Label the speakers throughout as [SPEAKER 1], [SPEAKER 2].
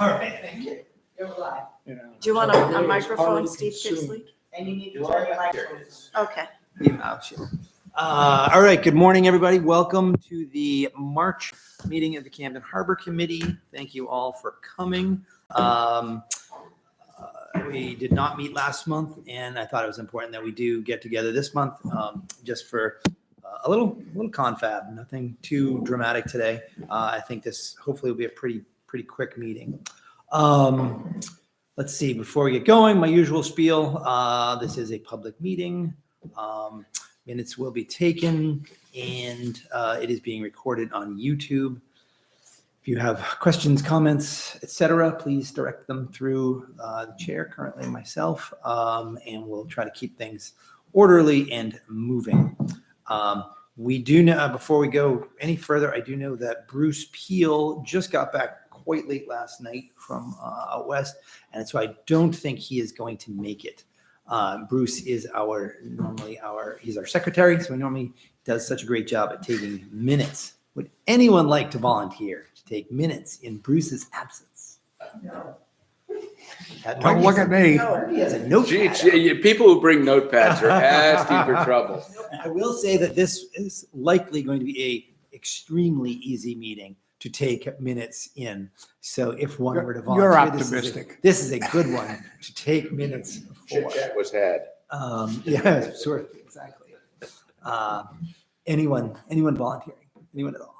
[SPEAKER 1] All right, thank you.
[SPEAKER 2] You're live.
[SPEAKER 3] Do
[SPEAKER 4] Do you want a microphone, Steve Kixley?
[SPEAKER 2] And you need to turn your microphone.
[SPEAKER 4] Okay.
[SPEAKER 1] All right, good morning, everybody. Welcome to the March meeting of the Camden Harbor Committee. Thank you all for coming. We did not meet last month, and I thought it was important that we do get together this month, just for a little confab. Nothing too dramatic today. I think this hopefully will be a pretty quick meeting. Let's see, before we get going, my usual spiel. This is a public meeting. Minutes will be taken, and it is being recorded on YouTube. If you have questions, comments, etc., please direct them through the chair, currently myself, and we'll try to keep things orderly and moving. We do know, before we go any further, I do know that Bruce Peel just got back quite late last night from out west, and so I don't think he is going to make it. Bruce is he's our secretary, so he normally does such a great job at taking minutes. Would anyone like to volunteer to take minutes in Bruce's absence?
[SPEAKER 2] No.
[SPEAKER 3] Don't look at me.
[SPEAKER 1] He has a notepad.
[SPEAKER 5] People who bring notepads are asking for trouble.
[SPEAKER 1] I will say that this is likely going to be a extremely easy meeting to take minutes in. So if one were to volunteer,
[SPEAKER 3] You're optimistic.
[SPEAKER 1] This is a good one to take minutes for.
[SPEAKER 5] Chit chat was had.
[SPEAKER 1] Yeah, sort of, exactly. Anyone volunteering? Anyone at all?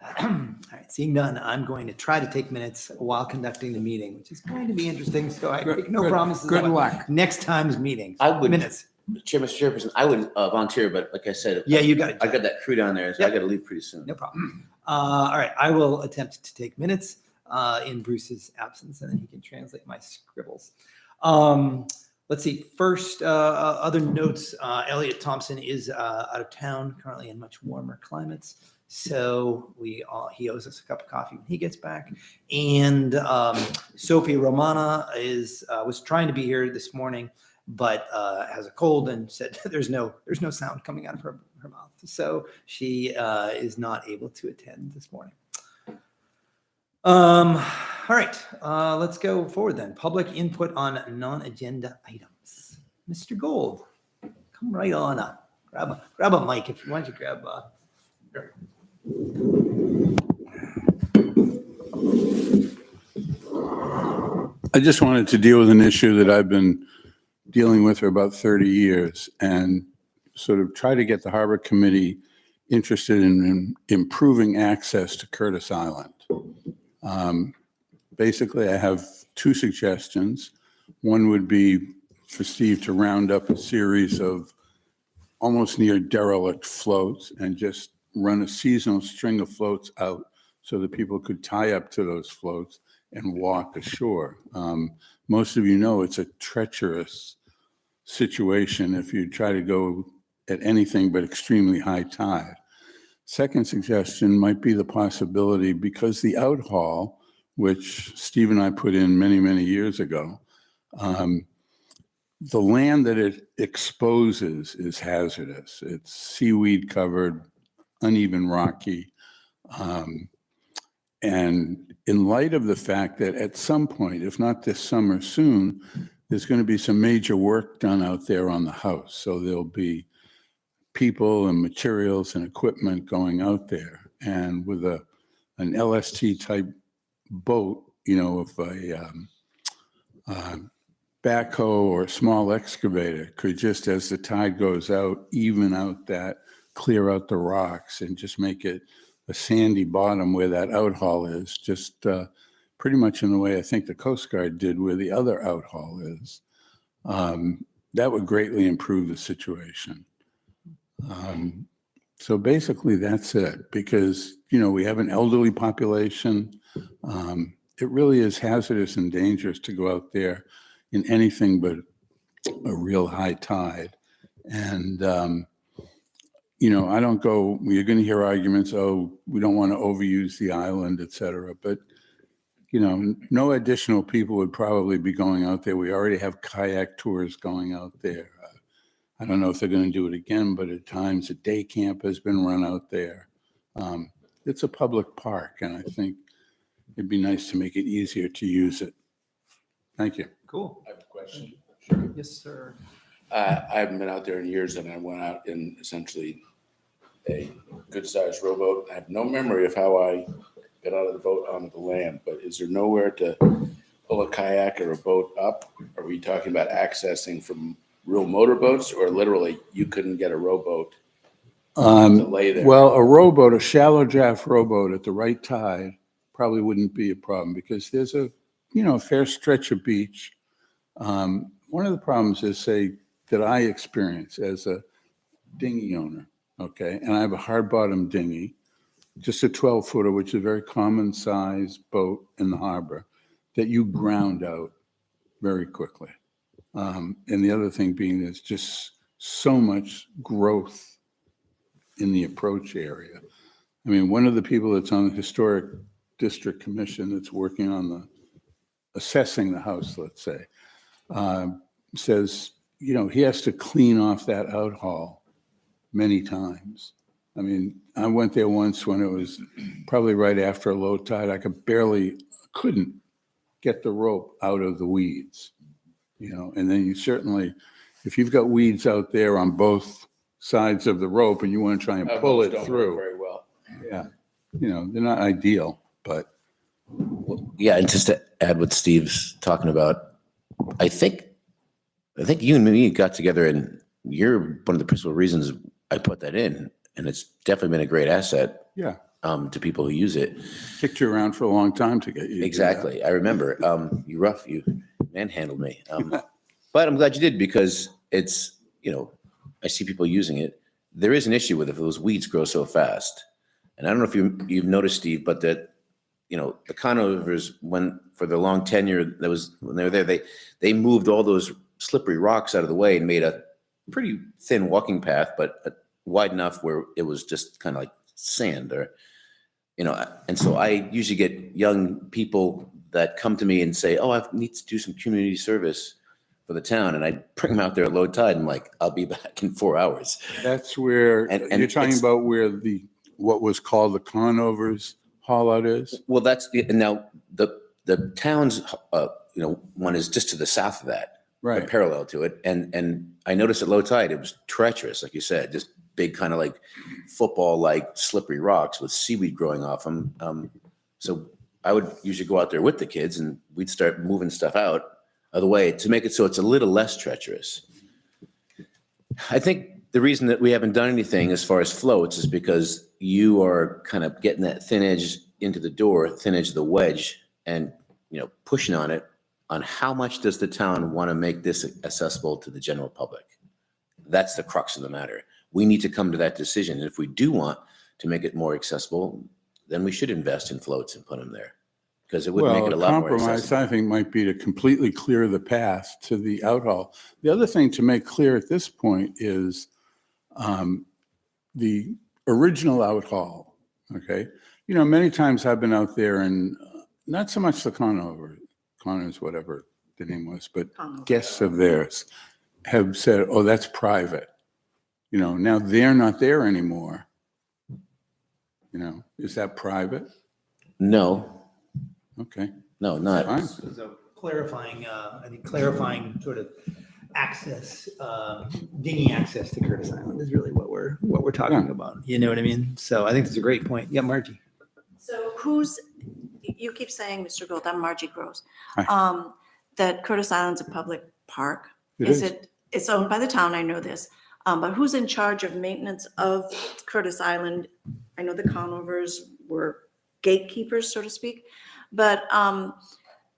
[SPEAKER 1] All right, seeing none, I'm going to try to take minutes while conducting the meeting, which is going to be interesting. So I make no promises.
[SPEAKER 3] Good
[SPEAKER 1] about
[SPEAKER 3] luck.
[SPEAKER 1] Next time's meeting.
[SPEAKER 6] I would,
[SPEAKER 1] Minutes.
[SPEAKER 6] Mr. Chairperson, I would volunteer, but like I said,
[SPEAKER 1] Yeah, you got it.
[SPEAKER 6] I got that crew down there, so
[SPEAKER 1] Yep.
[SPEAKER 6] I got to leave pretty soon.
[SPEAKER 1] No problem. All right, I will attempt to take minutes in Bruce's absence, and then he can translate my scribbles. Let's see. First, other notes. Elliot Thompson is out of town currently in much warmer climates, so he owes us a cup of coffee when he gets back. And Sophie Romana was trying to be here this morning, but has a cold and said there's no sound coming out of her mouth, so she is not able to attend this morning. All right, let's go forward then. Public input on non-agenda items. Mr. Gold, come right on up. Grab a mic if you want. You grab.
[SPEAKER 7] I just wanted to deal with an issue that I've been dealing with for about 30 years and sort of try to get the Harbor Committee interested in improving access to Curtis Island. Basically, I have two suggestions. One would be for Steve to round up a series of almost near derelict floats and just run a seasonal string of floats out so that people could tie up to those floats and walk ashore. Most of you know it's a treacherous situation if you try to go at anything but extremely high tide. Second suggestion might be the possibility, because the outhall, which Steve and I put in many, many years ago, the land that it exposes is hazardous. It's seaweed covered, uneven rocky. And in light of the fact that at some point, if not this summer soon, there's going to be some major work done out there on the house. So there'll be people and materials and equipment going out there. And with an LST type boat, if a backhoe or a small excavator could just, as the tide goes out, even out that, clear out the rocks and just make it a sandy bottom where that outhall is, just pretty much in the way I think the Coast Guard did where the other outhall is. That would greatly improve the situation. So basically that's it, because, we have an elderly population. It really is hazardous and dangerous to go out there in anything but a real high tide. And, I don't go, you're going to hear arguments, we don't want to overuse the island, et cetera. But, no additional people would probably be going out there. We already have kayak tours going out there. I don't know if they're going to do it again, but at times a day camp has been run out there. It's a public park, and I think it'd be nice to make it easier to use it. Thank you.
[SPEAKER 1] Cool.
[SPEAKER 5] I have a question.
[SPEAKER 1] Yes, sir.
[SPEAKER 5] I haven't been out there in years, and I went out in essentially a good-sized rowboat. I have no memory of how I got out of the boat onto the land, but is there nowhere to pull a kayak or a boat up? Are we talking about accessing from real motorboats, or literally you couldn't get a rowboat to lay there?
[SPEAKER 7] Well, a rowboat, a shallow draft rowboat at the right tide probably wouldn't be a problem because there's a, a fair stretch of beach. One of the problems is, say, that I experience as a dinghy owner, okay, and I have a hard bottom dinghy, just a 12-footer, which is a very common size boat in the harbor, that you ground out very quickly. And the other thing being there's just so much growth in the approach area. I mean, one of the people that's on the Historic District Commission that's working on assessing the house, let's say, says, he has to clean off that outhall many times. I mean, I went there once when it was probably right after a low tide. I couldn't get the rope out of the weeds, and then you certainly, if you've got weeds out there on both sides of the rope and you want to try and pull
[SPEAKER 5] Boats
[SPEAKER 7] it
[SPEAKER 5] don't work
[SPEAKER 7] through,
[SPEAKER 5] very well.
[SPEAKER 7] yeah, they're not ideal, but
[SPEAKER 6] Yeah, and just to add what Steve's talking about, I think you and me got together, and you're one of the principal reasons I put that in, and it's definitely been a great asset
[SPEAKER 7] yeah,
[SPEAKER 6] to people who use it.
[SPEAKER 7] kicked you around for a long time to get you. to do that.
[SPEAKER 6] Exactly, I remember. You manhandled me, but I'm glad you did because it's I see people using it. There is an issue with it if those weeds grow so fast, and I don't know if you've noticed, Steve, but that the Conovers, when for the long tenure when they were there, they moved all those slippery rocks out of the way and made a pretty thin walking path, but wide enough where it was just kind of like sand and so I usually get young people that come to me and say, oh, I need to do some community service for the town. And I bring them out there at low tide and I'll be back in 4 hours.
[SPEAKER 7] That's where,
[SPEAKER 6] And
[SPEAKER 7] you're talking
[SPEAKER 6] it's-
[SPEAKER 7] about where what was called the Conovers haul out is?
[SPEAKER 6] Well, that's, and now the town's, one is just to the south of that.
[SPEAKER 7] Right.
[SPEAKER 6] Parallel to it. And I noticed at low tide, it was treacherous, like you said, just big kind of like football-like slippery rocks with seaweed growing off them. So I would usually go out there with the kids and we'd start moving stuff out of the way to make it so it's a little less treacherous. I think the reason that we haven't done anything as far as floats is because you are kind of getting that thin edge into the door, thin edge of the wedge, and pushing on it. On how much does the town want to make this accessible to the general public? That's the crux of the matter. We need to come to that decision. And if we do want to make it more accessible, then we should invest in floats and put them there because it would make it a lot more
[SPEAKER 7] compromise,
[SPEAKER 6] accessible.
[SPEAKER 7] I think, might be to completely clear the path to the outhall. The other thing to make clear at this point is the original outhall, okay? Many times I've been out there and not so much the Connors, whatever the name was, but
[SPEAKER 4] Conover.
[SPEAKER 7] guests of theirs have said, oh, that's private. Now they're not there anymore. Is that private?
[SPEAKER 6] No,
[SPEAKER 7] Okay,
[SPEAKER 6] not.
[SPEAKER 7] fine.
[SPEAKER 1] So clarifying, clarifying sort of access, dinghy access to Curtis Island is really what we're talking
[SPEAKER 7] Yeah.
[SPEAKER 1] about. You know what I mean? So I think that's a great point. Yeah, Margie.
[SPEAKER 4] So you keep saying, Mr. Gold, I'm Margie Gross,
[SPEAKER 7] Hi.
[SPEAKER 4] that Curtis Island's a public park.
[SPEAKER 7] It is.
[SPEAKER 4] It's owned by the town, I know this, but who's in charge of maintenance of Curtis Island? I know the Conovers were gatekeepers, so to speak, but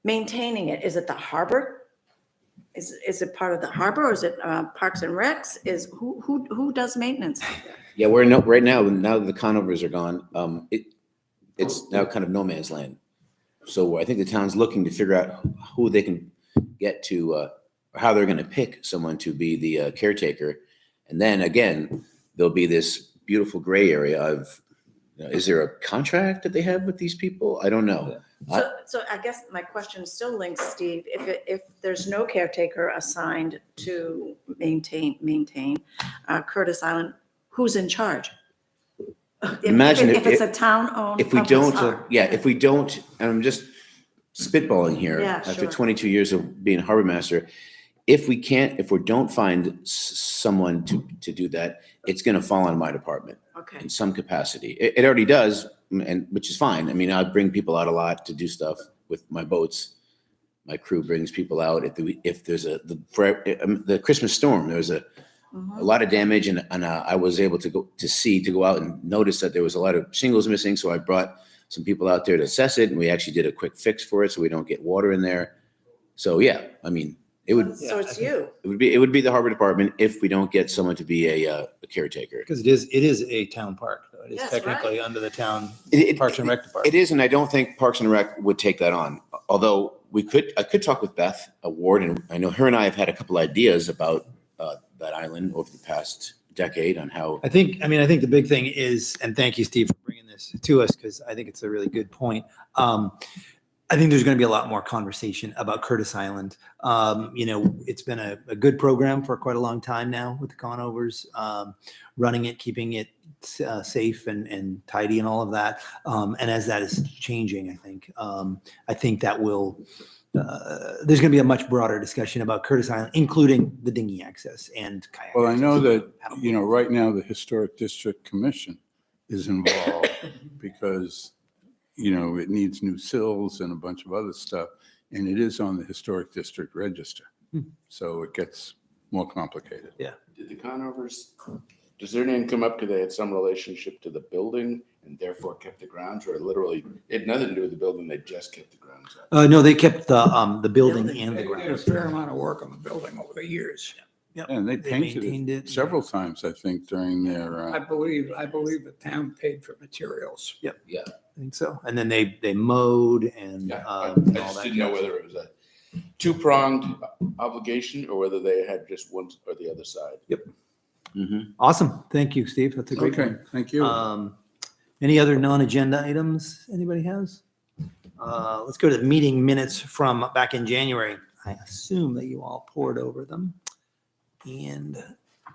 [SPEAKER 4] maintaining it, is it the harbor? Is it part of the harbor or is it Parks and Recs? Who does maintenance?
[SPEAKER 6] Yeah, right now that the Conovers are gone, it's now kind of no man's land. So I think the town's looking to figure out who they can get to, or how they're going to pick someone to be the caretaker. And then again, there'll be this beautiful gray area of, is there a contract that they have with these people? I don't know.
[SPEAKER 4] So I guess my question still links, Steve, if there's no caretaker assigned to maintain Curtis Island, who's in charge
[SPEAKER 6] Imagine
[SPEAKER 4] If it's a town-owned.
[SPEAKER 6] if we
[SPEAKER 4] public
[SPEAKER 6] don't,
[SPEAKER 4] park.
[SPEAKER 6] if we don't, and I'm just spitballing here
[SPEAKER 4] Yeah,
[SPEAKER 6] after
[SPEAKER 4] sure.
[SPEAKER 6] 22 years of being harbor master. If we don't find someone to do that, it's going to fall on my department
[SPEAKER 4] Okay,
[SPEAKER 6] in some capacity. It already does, and which is fine. I mean, I bring people out a lot to do stuff with my boats. My crew brings people out. If there's the Christmas storm, there was a lot of damage, and I was able to go out and notice that there was a lot of shingles missing. So I brought some people out there to assess it, and we actually did a quick fix for it, so we don't get water in there. So yeah, I mean, it would
[SPEAKER 4] so it's you.
[SPEAKER 6] it would be the harbor department if we don't get someone to be a caretaker.
[SPEAKER 1] Because it is a town park. Though. It is
[SPEAKER 4] Yes,
[SPEAKER 1] technically under the town
[SPEAKER 6] It-
[SPEAKER 1] Parks and Rec Department.
[SPEAKER 6] It is, and I don't think Parks and Rec would take that on. Although I could talk with Beth Ward, and I know her and I have had a couple ideas about that island over the past decade on how.
[SPEAKER 1] I think the big thing is, and thank you, Steve, for bringing this to us, because I think it's a really good point. I think there's going to be a lot more conversation about Curtis Island. It's been a good program for quite a long time now with the Conovers, running it, keeping it safe and tidy and all of that. And as that is changing, I think that will, there's going to be a much broader discussion about Curtis Island, including the dinghy access and kayak.
[SPEAKER 7] Well, I know
[SPEAKER 1] access.
[SPEAKER 7] that, right now the Historic District Commission is involved because, it needs new sills and a bunch of other stuff, and it is on the Historic District Register. So it gets more complicated.
[SPEAKER 5] Did the Conovers, does their name come up because they had some relationship to the building and therefore kept the grounds, or literally it had nothing to do with the building, they just kept the grounds up?
[SPEAKER 1] No, they kept the building and the
[SPEAKER 3] They did a
[SPEAKER 1] grounds.
[SPEAKER 3] fair amount of work on the building over the years.
[SPEAKER 7] And they
[SPEAKER 1] They
[SPEAKER 7] painted
[SPEAKER 1] maintained
[SPEAKER 7] it
[SPEAKER 1] it.
[SPEAKER 7] several times, I think, during their,
[SPEAKER 3] I believe the town paid for materials.
[SPEAKER 1] I think so. And then they mowed and
[SPEAKER 5] Yeah, I
[SPEAKER 1] and all
[SPEAKER 5] just
[SPEAKER 1] that.
[SPEAKER 5] didn't know whether it was a two-pronged obligation or whether they had just one or the other side.
[SPEAKER 6] Mhm.
[SPEAKER 1] Awesome. Thank you, Steve. That's a great
[SPEAKER 7] okay,
[SPEAKER 1] one.
[SPEAKER 7] thank you.
[SPEAKER 1] Any other non-agenda items anybody has? Let's go to the meeting minutes from back in January. I assume that you all poured over them and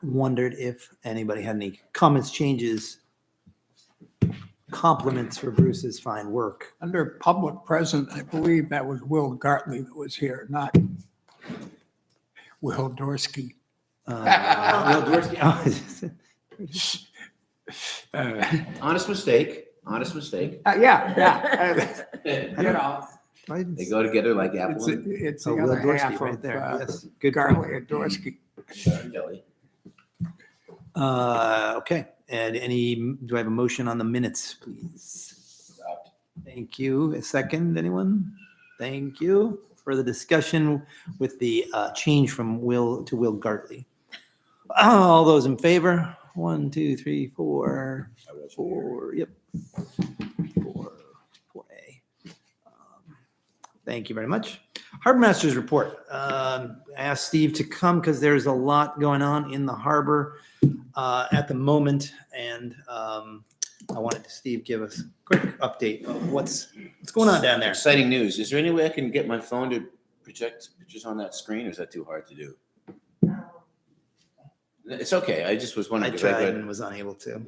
[SPEAKER 1] wondered if anybody had any comments, changes, compliments for Bruce's fine work.
[SPEAKER 3] Under public present, I believe that was Will Gartley that was here, not Will Dorsey.
[SPEAKER 1] Will Dworsky-
[SPEAKER 6] Honest mistake.
[SPEAKER 3] Yeah.
[SPEAKER 1] I didn't
[SPEAKER 6] They
[SPEAKER 1] see-
[SPEAKER 6] go together like
[SPEAKER 3] It's,
[SPEAKER 6] apple and
[SPEAKER 3] it's
[SPEAKER 1] Oh,
[SPEAKER 3] the
[SPEAKER 1] Will
[SPEAKER 3] other
[SPEAKER 1] Dworsky
[SPEAKER 3] half
[SPEAKER 1] right
[SPEAKER 3] of
[SPEAKER 1] there. Yes, good point.
[SPEAKER 3] Gartley and Dorsey.
[SPEAKER 6] jelly.
[SPEAKER 1] Okay, and do I have a motion on the minutes, please? Thank you. A second, anyone? Thank you. Further discussion with the change from Will to Will Gartley. All those in favor? 1, 2, 3, 4. 4, yep. 4A. Thank you very much. Harbor Master's report. I asked Steve to come because there's a lot going on in the harbor at the moment, and I wanted to, Steve, give us a quick update of what's going on down there.
[SPEAKER 6] Exciting news. Is there any way I can get my phone to project pictures on that screen, or is that too hard to do? It's okay. I just was
[SPEAKER 1] I
[SPEAKER 6] wondering. 'cause
[SPEAKER 1] tried
[SPEAKER 6] read-
[SPEAKER 1] and was unable to.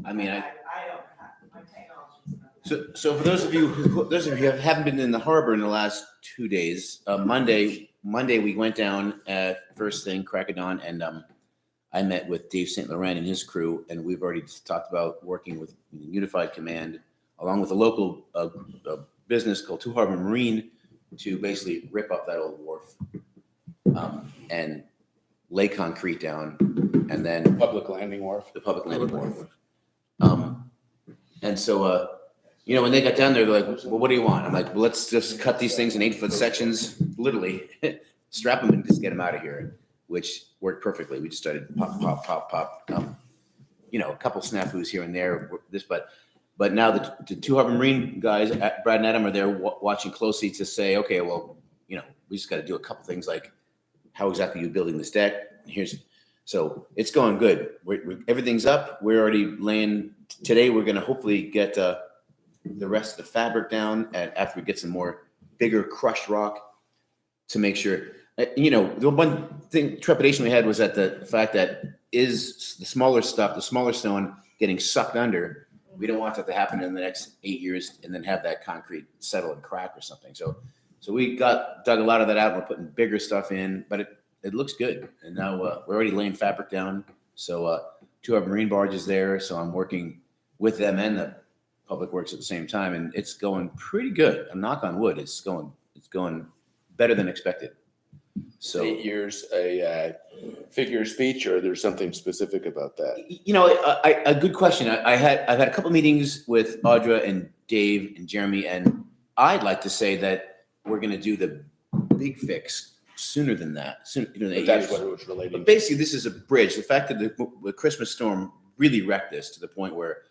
[SPEAKER 6] I mean,
[SPEAKER 2] I don't have, my technology's not.
[SPEAKER 6] so for those of you who haven't been in the harbor in the last 2 days, Monday we went down first thing, crack of dawn, and I met with Dave St. Laurent and his crew, and we've already talked about working with Unified Command along with a local business called Two Harbor Marine to basically rip up that old wharf and lay concrete down, and then
[SPEAKER 5] Public landing wharf.
[SPEAKER 6] the public landing wharf. And so, when they got down there, they're like, well, what do you want? I'm like, well, let's just cut these things in 8-foot sections, literally, strap them and just get them out of here, which worked perfectly. We just started pop, pop, pop, pop. A couple snafus here and there, but now the Two Harbor Marine guys, Brad and Adam, are there watching closely to say, okay, well, we just got to do a couple things like how exactly are you building this deck? So it's going good. Everything's up. We're already laying. Today we're going to hopefully get the rest of the fabric down, and after we get some more bigger crushed rock to make sure. The one thing trepidation we had was that the fact that is the smaller stuff, the smaller stone getting sucked under. We don't want that to happen in the next 8 years and then have that concrete settle and crack or something. So we dug a lot of that out. We're putting bigger stuff in, but it looks good. And now we're already laying fabric down. So 2 of our marine barges there. So I'm working with them and the Public Works at the same time, and it's going pretty good. A knock on wood, it's going better than expected. So
[SPEAKER 5] 8 years, a figure of speech, or there's something specific about that?
[SPEAKER 6] you know, a good question. I've had a couple meetings with Audra and Dave and Jeremy, and I'd like to say that we're going to do the big fix sooner than that. Sooner than 8
[SPEAKER 5] But that's
[SPEAKER 6] years.
[SPEAKER 5] what it was relating
[SPEAKER 6] But
[SPEAKER 5] to.
[SPEAKER 6] basically, this is a bridge. The fact that the Christmas storm really wrecked this to the point where,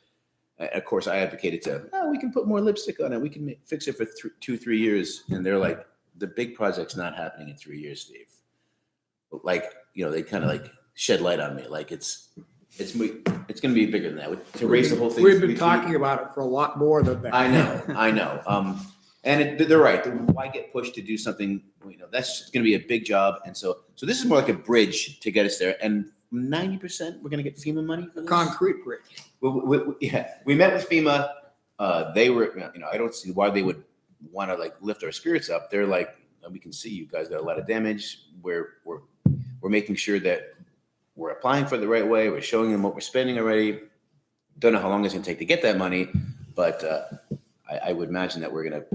[SPEAKER 6] of course, I advocated we can put more lipstick on it. We can fix it for 2-3 years. And they're like, the big project's not happening in 3 years, Steve. But like, you know, they kind of like shed light on me. Like it's going to be bigger than that. To raise the whole thing.
[SPEAKER 3] We've
[SPEAKER 6] 3
[SPEAKER 3] been
[SPEAKER 6] feet.
[SPEAKER 3] talking about it for a lot more than that.
[SPEAKER 6] I know. And they're right. Why get pushed to do something? You know, that's going to be a big job. And so this is more like a bridge to get us there. And 90% we're going to get FEMA money for this.
[SPEAKER 3] Concrete bridge.
[SPEAKER 6] We met with FEMA. They were, you know, I don't see why they would want to like lift our spirits up. They're like, we can see you guys got a lot of damage. We're making sure that we're applying for it the right way. We're showing them what we're spending already. Don't know how long it's going to take to get that money, but I would imagine that we're going to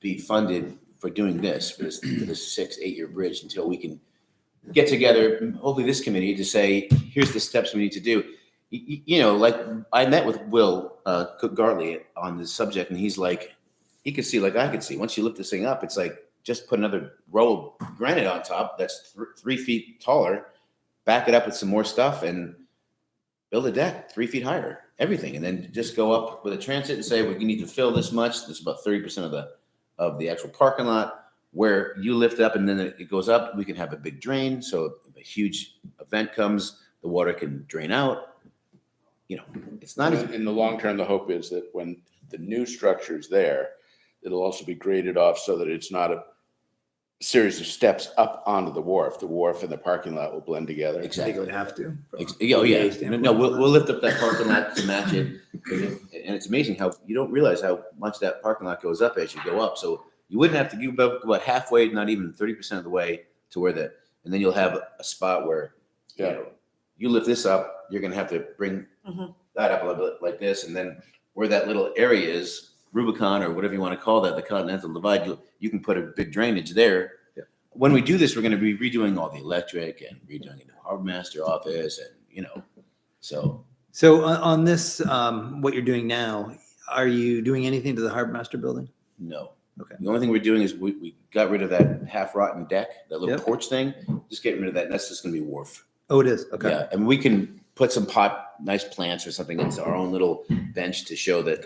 [SPEAKER 6] be funded for doing this for this 6-8 year bridge until we can get together, hopefully this committee, to say, here's the steps we need to do. You know, like I met with Will Gartley on this subject, and he's like, he could see like I could see. Once you lift this thing up, it's like just put another row of granite on top that's 3 feet taller, back it up with some more stuff, and build a deck 3 feet higher, everything, and then just go up with a transit and say, we need to fill this much. This is about 30% of the actual parking lot. Where you lift up and then it goes up, we can have a big drain. So if a huge event comes, the water can drain out. You know, it's not as
[SPEAKER 5] In the long term, the hope is that when the new structure is there, it'll also be graded off so that it's not a series of steps up onto the wharf. The wharf and the parking lot will blend together.
[SPEAKER 1] I think it would have to.
[SPEAKER 6] Oh yeah, no, we'll lift up that parking lot to match it, and it's amazing how you don't realize how much that parking lot goes up as you go up. So you wouldn't have to go about halfway, not even 30% of the way to where and then you'll have a spot where you know, you lift this up, you're going to have to bring that up a little bit like this, and then where that little area is, Rubicon or whatever you want to call that, the Continental Divide, you can put a big drainage there.
[SPEAKER 1] Yeah.
[SPEAKER 6] When we do this, we're going to be redoing all the electric and redoing the harbor master office, and you know, so.
[SPEAKER 1] So on this, what you're doing now, are you doing anything to the harbor master building?
[SPEAKER 6] No.
[SPEAKER 1] Okay.
[SPEAKER 6] The only thing we're doing is we got rid of that half rotten deck, that little
[SPEAKER 1] Yep.
[SPEAKER 6] porch thing, just getting rid of that. And that's just going to be wharf.
[SPEAKER 1] Oh, it is. Okay.
[SPEAKER 6] Yeah. And we can put some nice plants or something into our own little bench to show that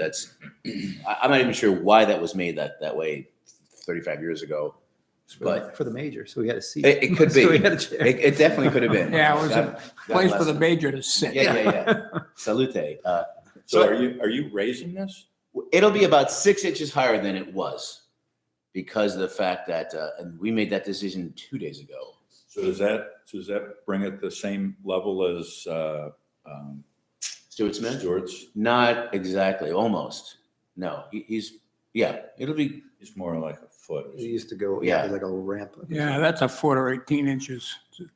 [SPEAKER 6] I'm not even sure why that was made that way 35 years ago. But
[SPEAKER 1] For the major, so we had a seat.
[SPEAKER 6] it could be.
[SPEAKER 1] So we had a chair.
[SPEAKER 6] It definitely could have been.
[SPEAKER 3] Yeah, it was a
[SPEAKER 6] God
[SPEAKER 3] place
[SPEAKER 6] bless
[SPEAKER 3] for the
[SPEAKER 6] them.
[SPEAKER 3] major to sit.
[SPEAKER 6] Yeah. Salute.
[SPEAKER 8] So are you raising this?
[SPEAKER 6] It'll be about 6 inches higher than it was because of the fact that, and we made that decision 2 days ago.
[SPEAKER 8] So does that bring it the same level as
[SPEAKER 6] Stuart Smith?
[SPEAKER 8] Stewart's?
[SPEAKER 6] Not exactly, almost. No, it'll be,
[SPEAKER 8] He's more like a foot.
[SPEAKER 1] It used to go,
[SPEAKER 6] Yeah.
[SPEAKER 1] like a little ramp.
[SPEAKER 3] Yeah, that's a foot or 18 inches.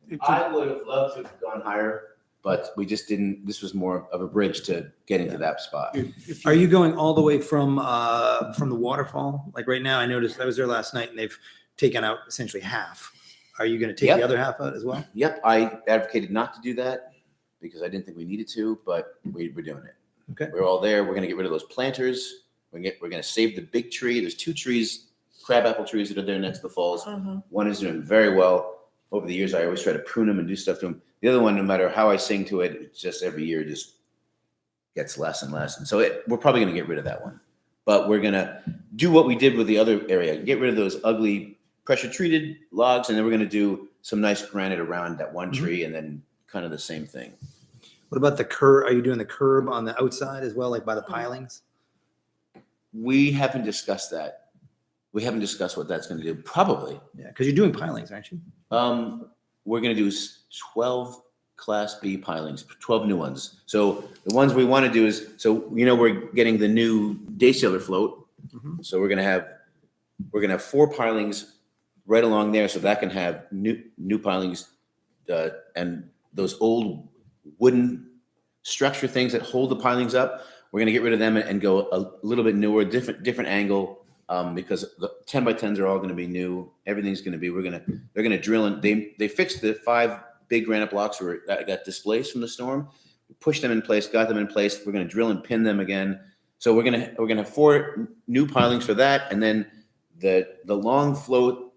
[SPEAKER 3] It's a-
[SPEAKER 6] I would have loved to have gone higher, but we just didn't, this was more of a bridge to get into that spot.
[SPEAKER 3] if
[SPEAKER 1] Are you going all the way from the waterfall? Like right now, I noticed I was there last night and they've taken out essentially half. Are you going to take
[SPEAKER 6] Yep.
[SPEAKER 1] the other half out as well?
[SPEAKER 6] Yep, I advocated not to do that because I didn't think we needed to, but we're doing it.
[SPEAKER 1] Okay.
[SPEAKER 6] We're all there. We're going to get rid of those planters. We're going to save the big tree. There's 2 trees, crabapple trees that are there next to the falls. One is doing very well. Over the years, I always try to prune them and do stuff to them. The other one, no matter how I sing to it, it's just every year just gets less and less. And so we're probably going to get rid of that one. But we're going to do what we did with the other area, get rid of those ugly pressure treated logs, and then we're going to do some nice granite around that one tree and then kind of the same thing.
[SPEAKER 1] What about the curb? Are you doing the curb on the outside as well, like by the pilings?
[SPEAKER 6] We haven't discussed that. We haven't discussed what that's going to do. Probably.
[SPEAKER 1] Yeah, because you're doing pilings, aren't you?
[SPEAKER 6] We're going to do 12 Class B pilings, 12 new ones. So the ones we want to do is, so, we're getting the new day sailor float.
[SPEAKER 1] Mhm.
[SPEAKER 6] So we're gonna have 4 pilings right along there, so that can have new pilings, and those old wooden structure things that hold the pilings up. We're gonna get rid of them and go a little bit newer, different angle, because the 10 by 10s are all gonna be new. Everything's gonna be. They're gonna drill and they fixed the 5 big granite blocks that got displaced from the storm. Pushed them in place, got them in place. We're gonna drill and pin them again. So we're gonna have 4 new pilings for that, and then the long float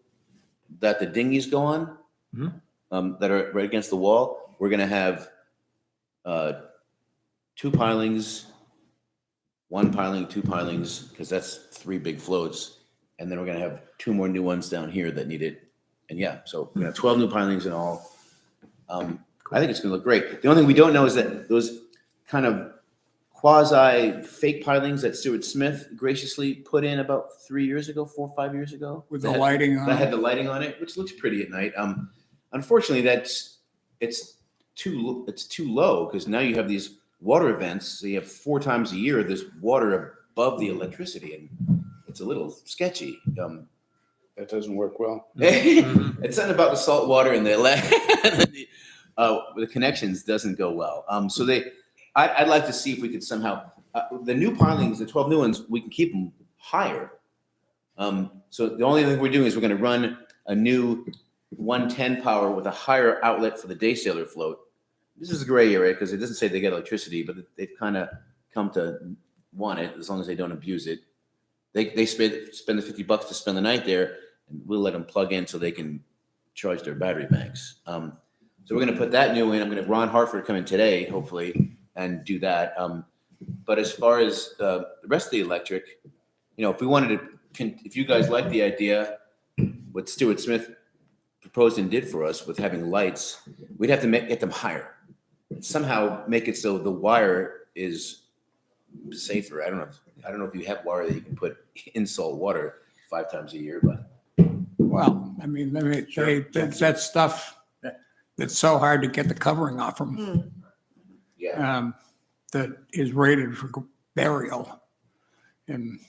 [SPEAKER 6] that the dinghies go on, that are right against the wall. We're gonna have 2 pilings, 1 piling, 2 pilings, because that's 3 big floats, and then we're gonna have 2 more new ones down here that need it. And yeah, so we're gonna have 12 new pilings in all. I think it's gonna look great. The only thing we don't know is that those kind of quasi fake pilings that Stuart Smith graciously put in about 3 years ago, 4 or 5 years ago.
[SPEAKER 3] With the lighting on
[SPEAKER 6] That had
[SPEAKER 3] it.
[SPEAKER 6] the lighting on it, which looks pretty at night. Unfortunately, it's too low, because now you have these water events. So you have 4 times a year there's water above the electricity, and it's a little sketchy.
[SPEAKER 5] That doesn't work well.
[SPEAKER 6] It's something about the salt water and the connections doesn't go well. So I'd like to see if we could somehow, the new pilings, the 12 new ones, we can keep them higher. So the only thing we're doing is we're going to run a new 110 power with a higher outlet for the day sailor float. This is a gray area because it doesn't say they get electricity, but they've kind of come to want it as long as they don't abuse it. They spend the $50 to spend the night there, and we'll let them plug in so they can charge their battery banks. So we're going to put that new in. I'm going to have Ron Hartford come in today, hopefully, and do that. But as far as the rest of the electric, if we wanted to, if you guys like the idea, what Stuart Smith proposed and did for us with having lights, we'd have to get them higher. Somehow make it so the wire is safer. I don't know if you have wire that you can put in salt water 5 times a year, but
[SPEAKER 3] Well, I mean, that stuff that's so hard to get the covering off from,
[SPEAKER 6] yeah.
[SPEAKER 3] that is rated for burial. And,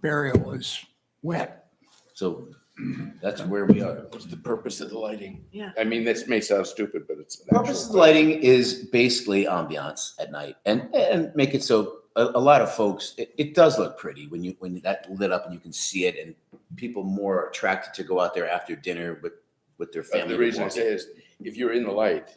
[SPEAKER 3] burial is wet.
[SPEAKER 6] So that's where we are.
[SPEAKER 5] What's the purpose of the lighting?
[SPEAKER 4] Yeah.
[SPEAKER 5] I mean, this may sound stupid, but it's.
[SPEAKER 6] The purpose of the lighting is basically ambiance at night and make it so a lot of folks, it does look pretty when that lit up and you can see it, and people more attracted to go out there after dinner with their
[SPEAKER 5] But
[SPEAKER 6] family.
[SPEAKER 5] the reason I say is, if you're in the light,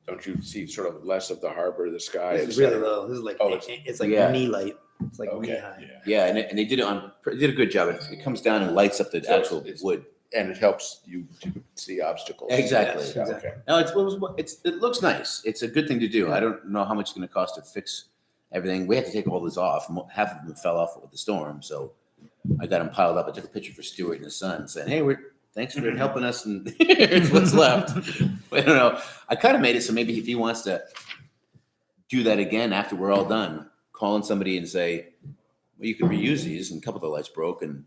[SPEAKER 5] don't you see sort of less of the harbor, the sky?
[SPEAKER 1] This is really low. This is like,
[SPEAKER 5] Oh,
[SPEAKER 1] it's like
[SPEAKER 6] yeah.
[SPEAKER 1] knee light. It's like knee
[SPEAKER 5] Okay,
[SPEAKER 1] high.
[SPEAKER 6] Yeah, and they did a good job. It comes down and lights up the
[SPEAKER 5] So
[SPEAKER 6] actual
[SPEAKER 5] it's-
[SPEAKER 6] wood.
[SPEAKER 5] and it helps you to see obstacles.
[SPEAKER 6] Exactly.
[SPEAKER 5] Yeah,
[SPEAKER 1] Exactly.
[SPEAKER 5] okay.
[SPEAKER 6] No, it looks nice. It's a good thing to do. I don't know how much it's going to cost to fix everything. We had to take all this off. Half of them fell off with the storm, so I got them piled up. I took a picture for Stuart and his son, saying, "Hey, thanks for helping us, and here's what's left." But I don't know. I kind of made it so maybe if he wants to do that again after we're all done, calling somebody and say, "Well, you can reuse these," and a couple of the lights broke, and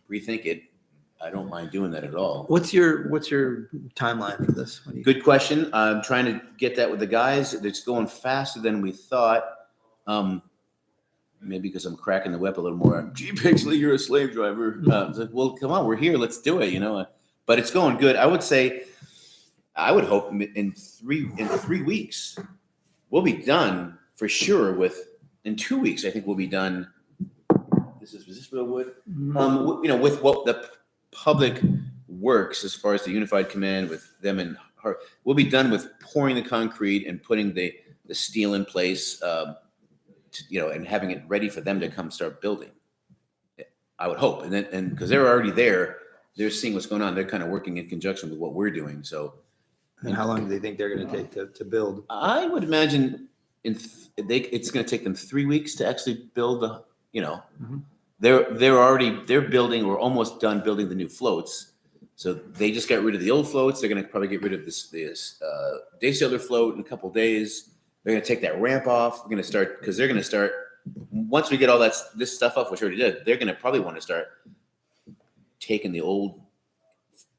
[SPEAKER 6] rethink it. I don't mind doing that at all.
[SPEAKER 1] What's your timeline for this?
[SPEAKER 6] Good question. I'm trying to get that with the guys. It's going faster than we thought. Maybe because I'm cracking the whip a little more. Gee, Pixley, you're a slave driver. It's like, well, come on, we're here. Let's do it. But it's going good. I would say, I would hope in three weeks we'll be done for sure. In 2 weeks, I think we'll be done. Is this real wood? With what the public works as far as the unified command with them and her, we'll be done with pouring the concrete and putting the steel in place, and having it ready for them to come start building. I would hope, and because they're already there, they're seeing what's going on. They're kind of working in conjunction with what we're doing. So,
[SPEAKER 1] And how long do they think they're going to take to build?
[SPEAKER 6] I would imagine it's going to take them 3 weeks to actually build the. They're building or almost done building the new floats. So they just got rid of the old floats. They're going to probably get rid of this day sailor float in a couple of days. They're going to take that ramp off. We're going to start because they're going to start once we get all this stuff off, which we already did. They're going to probably want to start taking the old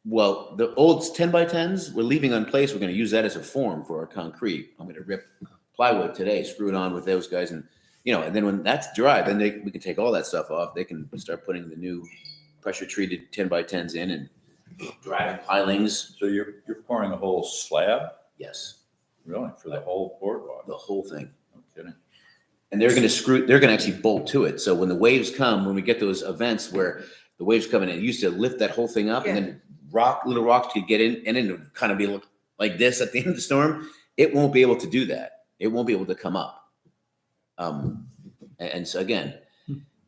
[SPEAKER 6] Well, the old 10 by 10s, we're leaving in place. We're going to use that as a form for our concrete. I'm going to rip plywood today, screw it on with those guys, and and then when that's dry, then we can take all that stuff off. They can start putting the new pressure treated 10 by 10s in and driving pilings.
[SPEAKER 8] So you're pouring a whole slab,
[SPEAKER 6] Yes,
[SPEAKER 8] really, for the whole boardwalk?
[SPEAKER 6] the whole thing.
[SPEAKER 8] No kidding.
[SPEAKER 6] And they're going to actually bolt to it. So when the waves come, when we get those events where the waves come in, it used to lift that whole thing up, and then little rocks could get in, and then it would kind of be like this at the end of the storm. It won't be able to do that. It won't be able to come up. And so again,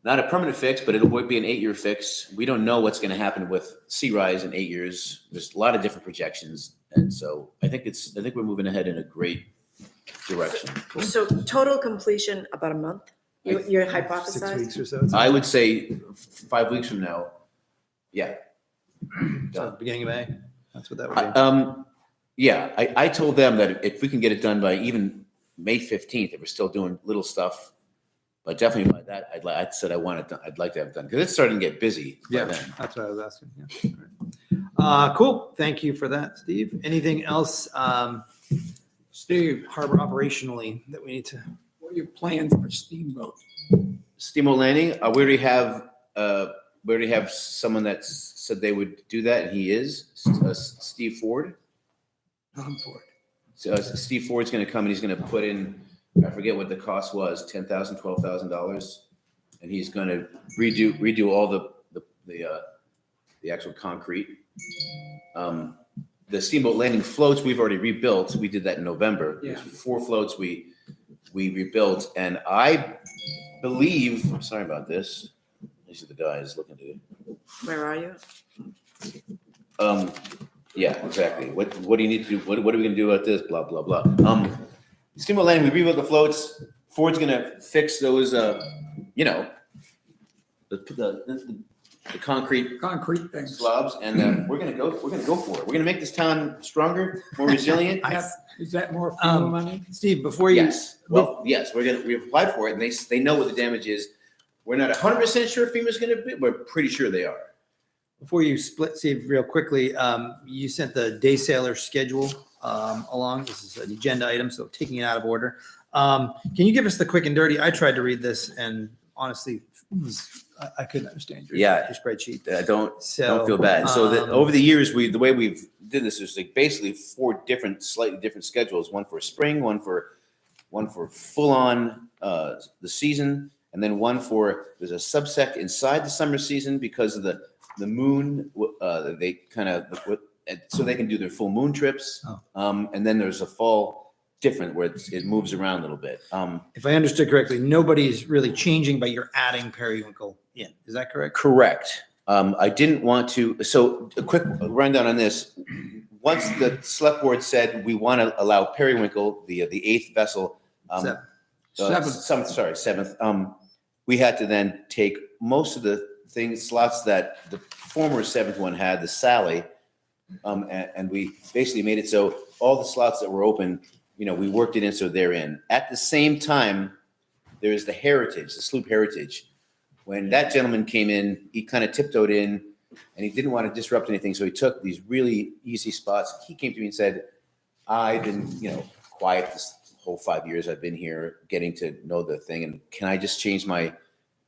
[SPEAKER 6] not a permanent fix, but it would be an 8-year fix. We don't know what's going to happen with sea rise in 8 years. There's a lot of different projections, and so I think we're moving ahead in a great direction.
[SPEAKER 4] So total completion about a month? You're
[SPEAKER 1] 6
[SPEAKER 4] hypothesized?
[SPEAKER 1] weeks or so.
[SPEAKER 6] I would say 5 weeks from now. Yeah.
[SPEAKER 1] So beginning of May. That's what that would be.
[SPEAKER 6] Yeah, I told them that if we can get it done by even May 15th, if we're still doing little stuff, but definitely by that, I said I want it done. I'd like to have it done because it's starting to get busy. by
[SPEAKER 1] Yeah,
[SPEAKER 6] then.
[SPEAKER 1] that's what I was asking. Yeah. All right. Cool. Thank you for that, Steve. Anything else,
[SPEAKER 3] Steve,
[SPEAKER 1] harbor operationally that we need to?
[SPEAKER 3] what are your plans for Steamboat?
[SPEAKER 6] Steamboat Landing. We already have someone that said they would do that, and he is Steve Ford.
[SPEAKER 3] Tom Ford.
[SPEAKER 6] So Steve Ford's going to come and he's going to put in, I forget what the cost was, $10,000, $12,000, and he's going to redo all the actual concrete. The Steamboat Landing floats we've already rebuilt. We did that in November.
[SPEAKER 3] Yeah.
[SPEAKER 6] There's 4 floats we rebuilt, and I believe. Sorry about this. These are the guys looking at it.
[SPEAKER 4] Where are you?
[SPEAKER 6] Yeah, exactly. What do you need to do? What are we gonna do about this? Blah, blah, blah. Steamboat Landing, we rebuilt the floats. Ford's gonna fix those, the concrete
[SPEAKER 3] Concrete things.
[SPEAKER 6] slabs, and we're gonna go for it. We're gonna make this town stronger, more resilient.
[SPEAKER 3] Is that more FEMA money?
[SPEAKER 1] Steve, before you.
[SPEAKER 6] Yes. Well, yes, we applied for it, and they know what the damage is. We're not 100% sure FEMA's gonna be, we're pretty sure they are.
[SPEAKER 1] Before you split, Steve, real quickly, you sent the day sailor schedule along. This is an agenda item, so taking it out of order. Can you give us the quick and dirty? I tried to read this, and honestly, I couldn't understand your spreadsheet.
[SPEAKER 6] Don't
[SPEAKER 1] So,
[SPEAKER 6] feel bad. So that over the years, the way we've did this is like basically 4 slightly different schedules. One for spring, one for full on the season, and then one for there's a subsect inside the summer season because of the moon. They kind of so they can do their full moon trips. And then there's a fall different where it moves around a little bit.
[SPEAKER 1] If I understood correctly, nobody's really changing, but you're adding periwinkle in. Is that correct?
[SPEAKER 6] Correct. I didn't want to. So a quick rundown on this. Once the select board said we want to allow periwinkle, the 8th vessel, seventh. We had to then take most of the slots that the former 7th one had, the Sally, and we basically made it so all the slots that were open, we worked it in so they're in. At the same time, there's the Heritage, the sloop Heritage. When that gentleman came in, he kind of tiptoed in, and he didn't want to disrupt anything, so he took these really easy spots. He came to me and said, I've been, quiet this whole 5 years I've been here, getting to know the thing, and can I just change my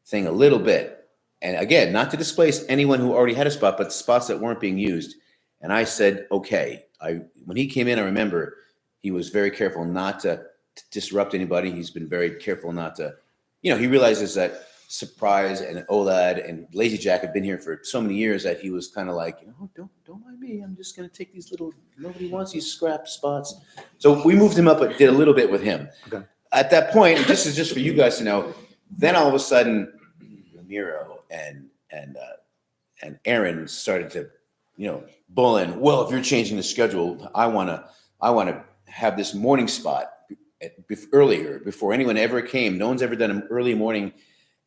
[SPEAKER 6] thing a little bit? And again, not to displace anyone who already had a spot, but spots that weren't being used. And I said, okay. When he came in, I remember he was very careful not to disrupt anybody. He's been very careful not to, he realizes that Surprise and OLAD and Lazy Jack have been here for so many years that he was kind of like, don't mind me. I'm just going to take these nobody wants these scrap spots. So we moved him up, but did a little bit with him.
[SPEAKER 1] Okay.
[SPEAKER 6] At that point, this is just for you guys to know, then all of a sudden, Ramiro and Aaron started to, bull in. Well, if you're changing the schedule, I want to have this morning spot earlier before anyone ever came. No one's ever done an early morning.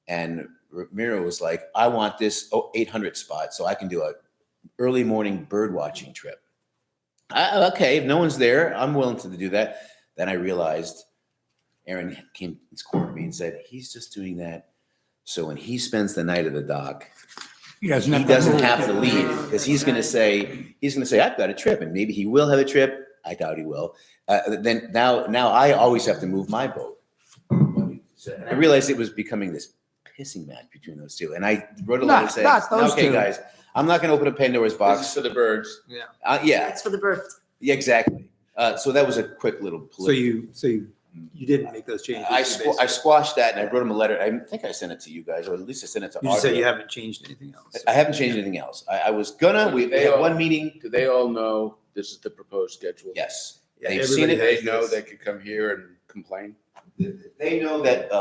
[SPEAKER 6] And Ramiro was like, I want this 800 spot so I can do a early morning bird watching trip. Okay, if no one's there, I'm willing to do that. Then I realized Aaron came and cornered me and said, he's just doing that. So when he spends the night at the dock,
[SPEAKER 3] He doesn't
[SPEAKER 6] he
[SPEAKER 3] have to
[SPEAKER 6] doesn't
[SPEAKER 3] move.
[SPEAKER 6] have to leave because he's going to say, I've got a trip, and maybe he will have a trip. I doubt he will. Then now I always have to move my boat. So I realized it was becoming this pissing match between those two. And I wrote a letter saying,
[SPEAKER 3] not those
[SPEAKER 6] okay,
[SPEAKER 3] two.
[SPEAKER 6] guys, I'm not going to open a Pandora's
[SPEAKER 5] This is
[SPEAKER 6] box.
[SPEAKER 5] for the birds.
[SPEAKER 6] Yeah,
[SPEAKER 4] That's for the birth.
[SPEAKER 6] yeah, exactly. So that was a quick little.
[SPEAKER 1] So you didn't make those changes?
[SPEAKER 6] I squashed that and I wrote him a letter. I think I sent it to you guys, or at least I sent it to
[SPEAKER 1] You just said
[SPEAKER 6] Audra.
[SPEAKER 1] you haven't changed anything else.
[SPEAKER 6] I haven't changed anything else. I was gonna, we
[SPEAKER 5] They
[SPEAKER 6] had
[SPEAKER 5] all-
[SPEAKER 6] one meeting.
[SPEAKER 5] Do they all know this is the proposed schedule?
[SPEAKER 6] Yes.
[SPEAKER 1] Yeah,
[SPEAKER 6] They've seen
[SPEAKER 1] everybody
[SPEAKER 6] it.
[SPEAKER 5] They know
[SPEAKER 1] this.
[SPEAKER 5] they could come here and complain?
[SPEAKER 6] They know that,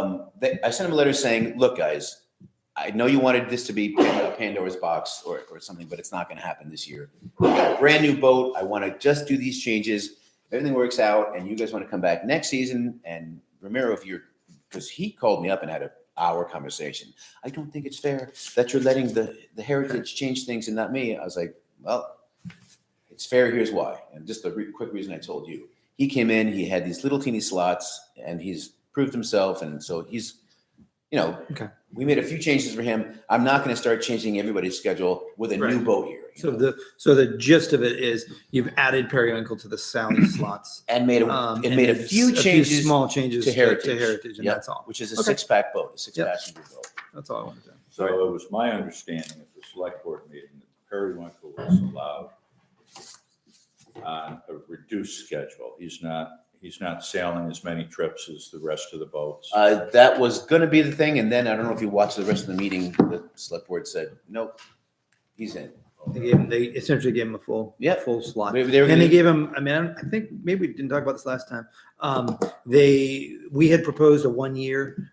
[SPEAKER 6] I sent them a letter saying, look, guys, I know you wanted this to be a Pandora's box or something, but it's not gonna happen this year. We got a brand new boat. I wanna just do these changes. Everything works out and you guys wanna come back next season, and Ramiro, because he called me up and had an hour conversation. I don't think it's fair that you're letting the heritage change things and not me. I was like, well, it's fair. Here's why. And just the quick reason I told you. He came in, he had these little teeny slots, and he's proved himself. And so he's,
[SPEAKER 1] Okay.
[SPEAKER 6] we made a few changes for him. I'm not going to start changing everybody's schedule with a new
[SPEAKER 1] Right.
[SPEAKER 6] boat year.
[SPEAKER 1] So the gist of it is you've added periwinkle to the Sally slots.
[SPEAKER 6] And made
[SPEAKER 1] and
[SPEAKER 6] a few changes
[SPEAKER 1] small changes
[SPEAKER 6] to heritage.
[SPEAKER 1] and
[SPEAKER 6] Yep.
[SPEAKER 1] that's all.
[SPEAKER 6] which is a
[SPEAKER 1] Okay.
[SPEAKER 6] 6-pack boat, a
[SPEAKER 1] Yep.
[SPEAKER 6] 6-passenger boat.
[SPEAKER 1] That's all I wanted to.
[SPEAKER 8] So it was my understanding at the select board meeting that periwinkle was allowed on a reduced schedule. He's not sailing as many trips as the rest of the boats.
[SPEAKER 6] That was going to be the thing. And then I don't know if you watched the rest of the meeting, the select board said, nope, he's in.
[SPEAKER 1] They essentially gave him a full
[SPEAKER 6] Yep.
[SPEAKER 1] full slot.
[SPEAKER 6] Maybe they were
[SPEAKER 1] And they
[SPEAKER 6] gonna-
[SPEAKER 1] gave him, I mean, I think maybe we didn't talk about this last time. We had proposed a 1-year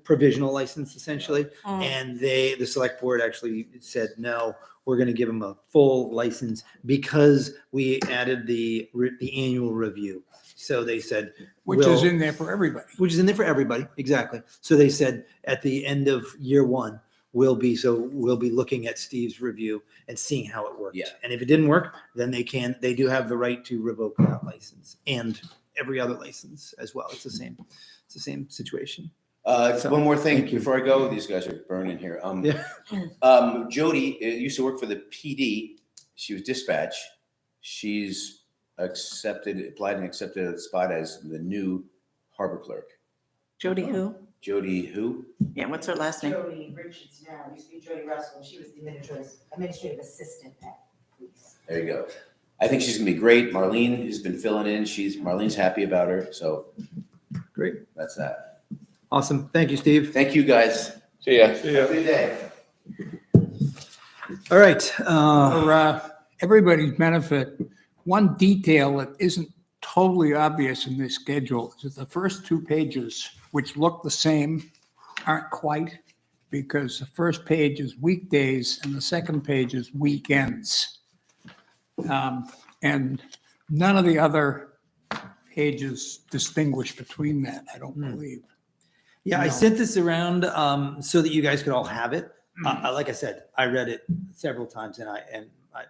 [SPEAKER 1] provisional license essentially. And the select board actually said, no, we're going to give him a full license because we added the annual review. So they said.
[SPEAKER 3] Which is
[SPEAKER 1] we'll-
[SPEAKER 3] in there for everybody.
[SPEAKER 1] Which is in there for everybody, exactly. So they said at the end of year 1, we'll be looking at Steve's review and seeing how it worked.
[SPEAKER 6] Yeah.
[SPEAKER 1] And if it didn't work, then they do have the right to revoke that license and every other license as well. It's the same situation. So,
[SPEAKER 6] One more thing
[SPEAKER 1] thank you.
[SPEAKER 6] before I go, these guys are burning here.
[SPEAKER 1] Yeah.
[SPEAKER 6] Jody used to work for the PD. She was dispatch. She's applied and accepted a spot as the new harbor clerk.
[SPEAKER 4] Jody who?
[SPEAKER 6] Jody who?
[SPEAKER 4] Yeah, what's her last name?
[SPEAKER 2] Jody Richards now, used to be Jody Russell, she was the administrative assistant at police.
[SPEAKER 6] There you go. I think she's gonna be great. Marlene has been filling in. Marlene's happy about her. So
[SPEAKER 1] Great.
[SPEAKER 6] that's that.
[SPEAKER 1] Awesome. Thank you, Steve.
[SPEAKER 6] Thank you, guys.
[SPEAKER 5] See ya.
[SPEAKER 6] Have a good day.
[SPEAKER 1] All right.
[SPEAKER 3] For everybody's benefit, one detail that isn't totally obvious in this schedule is that the first 2 pages, which look the same, aren't quite, because the first page is weekdays and the second page is weekends. And none of the other pages distinguish between that, I don't believe.
[SPEAKER 1] Yeah, I
[SPEAKER 3] No.
[SPEAKER 1] sent this around so that you guys could all have it. Like I said, I read it several times and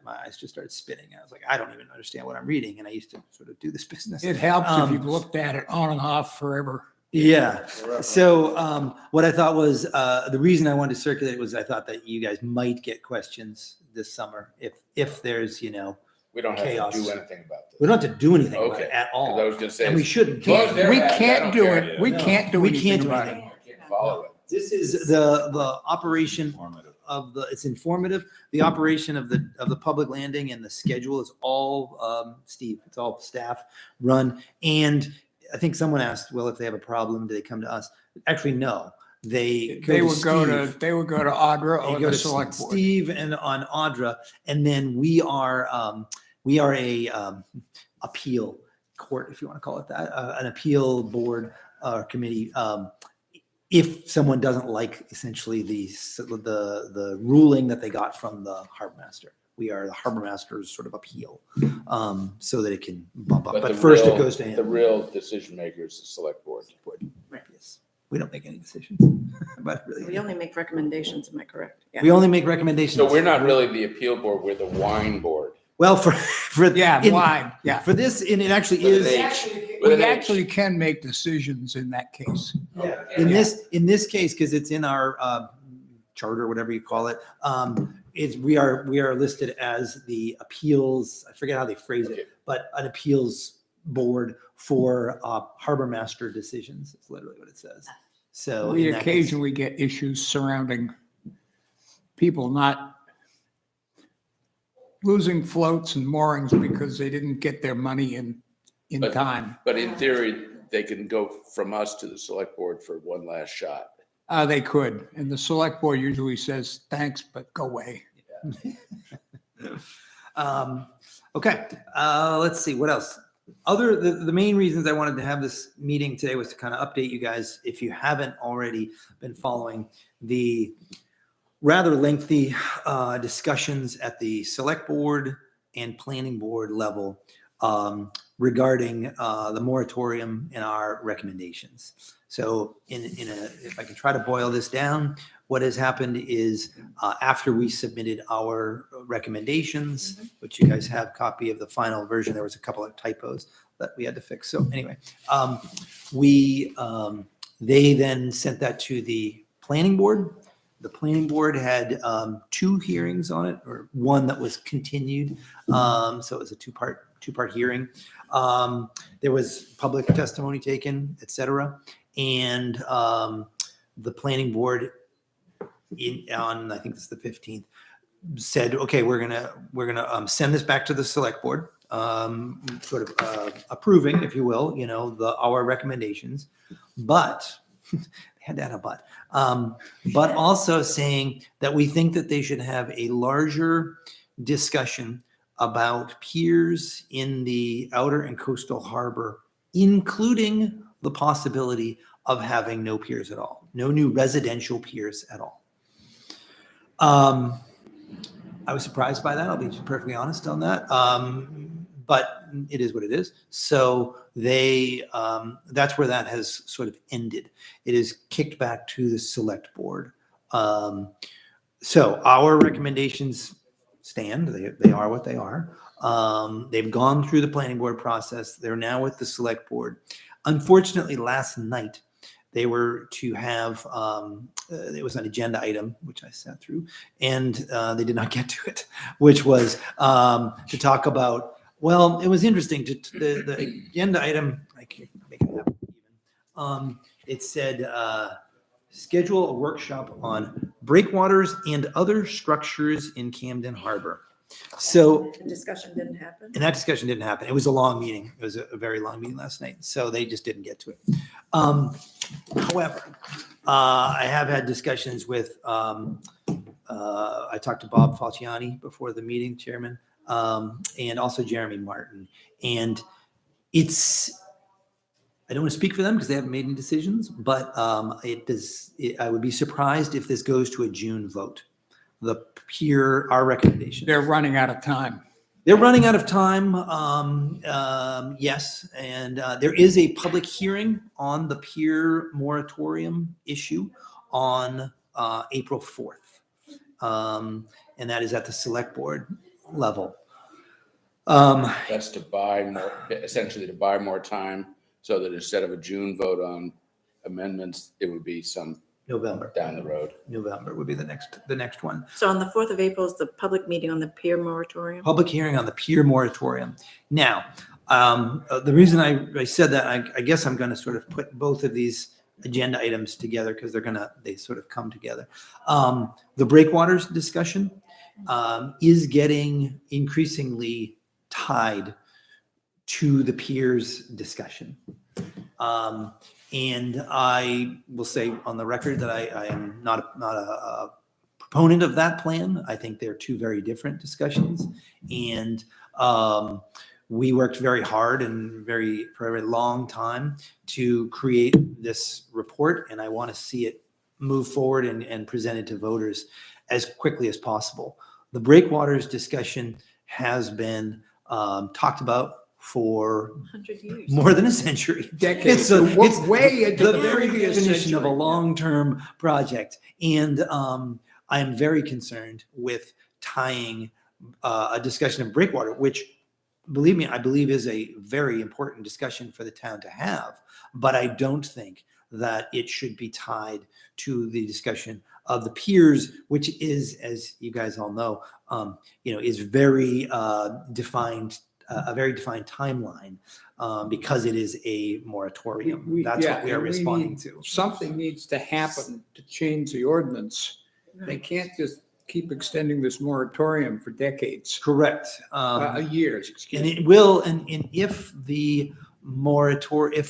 [SPEAKER 1] my eyes just started spinning. I was like, I don't even understand what I'm reading. And I used to sort of do this business.
[SPEAKER 3] It helps if
[SPEAKER 1] Um,
[SPEAKER 3] you've looked at it on and off forever.
[SPEAKER 1] Yeah. So what I thought was the reason I wanted to circulate it was I thought that you guys might get questions this summer if there's,
[SPEAKER 5] We don't have
[SPEAKER 1] Chaos.
[SPEAKER 5] to do anything about this.
[SPEAKER 1] we don't have to do anything about it
[SPEAKER 5] Okay.
[SPEAKER 1] at
[SPEAKER 5] 'Cause I
[SPEAKER 1] all.
[SPEAKER 5] was gonna say.
[SPEAKER 1] And we shouldn't.
[SPEAKER 5] As long as they're
[SPEAKER 3] We
[SPEAKER 5] happy, I
[SPEAKER 3] can't
[SPEAKER 5] don't
[SPEAKER 3] do
[SPEAKER 5] care.
[SPEAKER 3] it. We
[SPEAKER 1] No,
[SPEAKER 3] can't do
[SPEAKER 1] we
[SPEAKER 3] anything
[SPEAKER 1] can't do
[SPEAKER 3] about
[SPEAKER 1] anything.
[SPEAKER 3] it.
[SPEAKER 5] Follow it.
[SPEAKER 1] This is the operation
[SPEAKER 8] Informative.
[SPEAKER 1] it's informative. The operation of the public landing and the schedule is all Steve. It's all staff run. And I think someone asked, well, if they have a problem, do they come to us? Actually, no. They
[SPEAKER 3] They would go
[SPEAKER 1] Steve.
[SPEAKER 3] to Audra
[SPEAKER 1] They
[SPEAKER 3] or
[SPEAKER 1] go
[SPEAKER 3] the
[SPEAKER 1] to
[SPEAKER 3] select board.
[SPEAKER 1] Steve and on Audra, and then we are a appeal court, if you want to call it that, an appeal board or committee. If someone doesn't like essentially the ruling that they got from the harbor master, we are the harbor master's sort of appeal, so that it can bump up. But
[SPEAKER 5] the
[SPEAKER 1] first,
[SPEAKER 5] real-
[SPEAKER 1] it goes to him.
[SPEAKER 5] The real decision maker is the select board.
[SPEAKER 1] Yes. We don't make any decisions, but
[SPEAKER 4] We
[SPEAKER 1] really,
[SPEAKER 4] only make recommendations, am I correct? Yeah.
[SPEAKER 1] we only make recommendations.
[SPEAKER 5] So we're not really the appeal board, we're the wine board.
[SPEAKER 1] Well, for
[SPEAKER 3] Yeah,
[SPEAKER 1] in-
[SPEAKER 3] wide, yeah.
[SPEAKER 1] For this, and it actually
[SPEAKER 5] With an
[SPEAKER 1] is
[SPEAKER 5] H. With
[SPEAKER 3] We
[SPEAKER 5] an H.
[SPEAKER 3] actually can make decisions in that case.
[SPEAKER 1] in this case because it's in our charter, whatever you call it, we are listed as the appeals, I forget how they phrase it, but an appeals board for harbor master decisions. It's literally what it says. So
[SPEAKER 3] We
[SPEAKER 1] in that case-
[SPEAKER 3] occasionally get issues surrounding people not losing floats and moorings because they didn't get their money in
[SPEAKER 5] But-
[SPEAKER 3] time.
[SPEAKER 5] But in theory, they can go from us to the select board for one last shot.
[SPEAKER 3] They could, and the select board usually says, thanks, but go away.
[SPEAKER 1] Okay, let's see, what else? The main reasons I wanted to have this meeting today was to kind of update you guys, if you haven't already been following the rather lengthy discussions at the select board and planning board level regarding the moratorium and our recommendations. So if I can try to boil this down, what has happened is after we submitted our recommendations, which you guys have a copy of the final version, there was a couple of typos that we had to fix. So anyway, they then sent that to the planning board. The planning board had 2 hearings on it, or one that was continued. So it was a two-part hearing. There was public testimony taken, et cetera. And the planning board on, I think it's the 15th, said, okay, we're gonna send this back to the select board, sort of approving, if you will, our recommendations, but they had to add a but also saying that we think that they should have a larger discussion about piers in the outer and coastal harbor, including the possibility of having no piers at all, no new residential piers at all. I was surprised by that. I'll be perfectly honest on that. But it is what it is. So that's where that has sort of ended. It is kicked back to the select board. So our recommendations stand. They are what they are. They've gone through the planning board process. They're now with the select board. Unfortunately, last night, they were to have, it was an agenda item, which I sat through, and they did not get to it, which was to talk about, well, it was interesting. The agenda item, I can't make it happen even. It said, schedule a workshop on breakwaters and other structures in Camden Harbor. So
[SPEAKER 4] The discussion didn't happen.
[SPEAKER 1] and that discussion didn't happen. It was a long meeting. It was a very long meeting last night. So they just didn't get to it. However, I have had discussions with, I talked to Bob Falciani before the meeting, chairman, and also Jeremy Martin. And I don't want to speak for them because they haven't made any decisions, but I would be surprised if this goes to a June vote. Our recommendation.
[SPEAKER 3] They're running out of time.
[SPEAKER 1] They're running out of time. Yes. And there is a public hearing on the pier moratorium issue on April 4th. And that is at the select board level.
[SPEAKER 5] That's to buy more, essentially to buy more time, so that instead of a June vote on amendments, it would be some
[SPEAKER 1] November
[SPEAKER 5] down the road.
[SPEAKER 1] would be the next one.
[SPEAKER 4] So on the 4th of April is the public meeting on the pier moratorium.
[SPEAKER 1] Public hearing on the pier moratorium. Now, the reason I said that, I guess I'm going to sort of put both of these agenda items together because they sort of come together. The breakwaters discussion is getting increasingly tied to the piers discussion. And I will say on the record that I am not a proponent of that plan. I think they're two very different discussions. And we worked very hard and for a very long time to create this report. And I want to see it move forward and presented to voters as quickly as possible. The breakwaters discussion has been talked about for
[SPEAKER 4] 100 years.
[SPEAKER 1] more than a century.
[SPEAKER 3] Decades.
[SPEAKER 1] It's
[SPEAKER 3] Way into
[SPEAKER 1] the very
[SPEAKER 3] previous
[SPEAKER 1] definition of a
[SPEAKER 3] century.
[SPEAKER 1] long-term project. And I am very concerned with tying a discussion of breakwater, which, believe me, I believe is a very important discussion for the town to have. But I don't think that it should be tied to the discussion of the piers, which is, as you guys all know, is very defined, a very defined timeline because it is a moratorium. That's what we are
[SPEAKER 3] and
[SPEAKER 1] responding
[SPEAKER 3] need-
[SPEAKER 1] to.
[SPEAKER 3] Something needs to happen to change the ordinance. They can't just keep extending this moratorium for decades,
[SPEAKER 1] Correct.
[SPEAKER 3] years, excuse
[SPEAKER 1] And
[SPEAKER 3] me.
[SPEAKER 1] it will, and if the moratorium,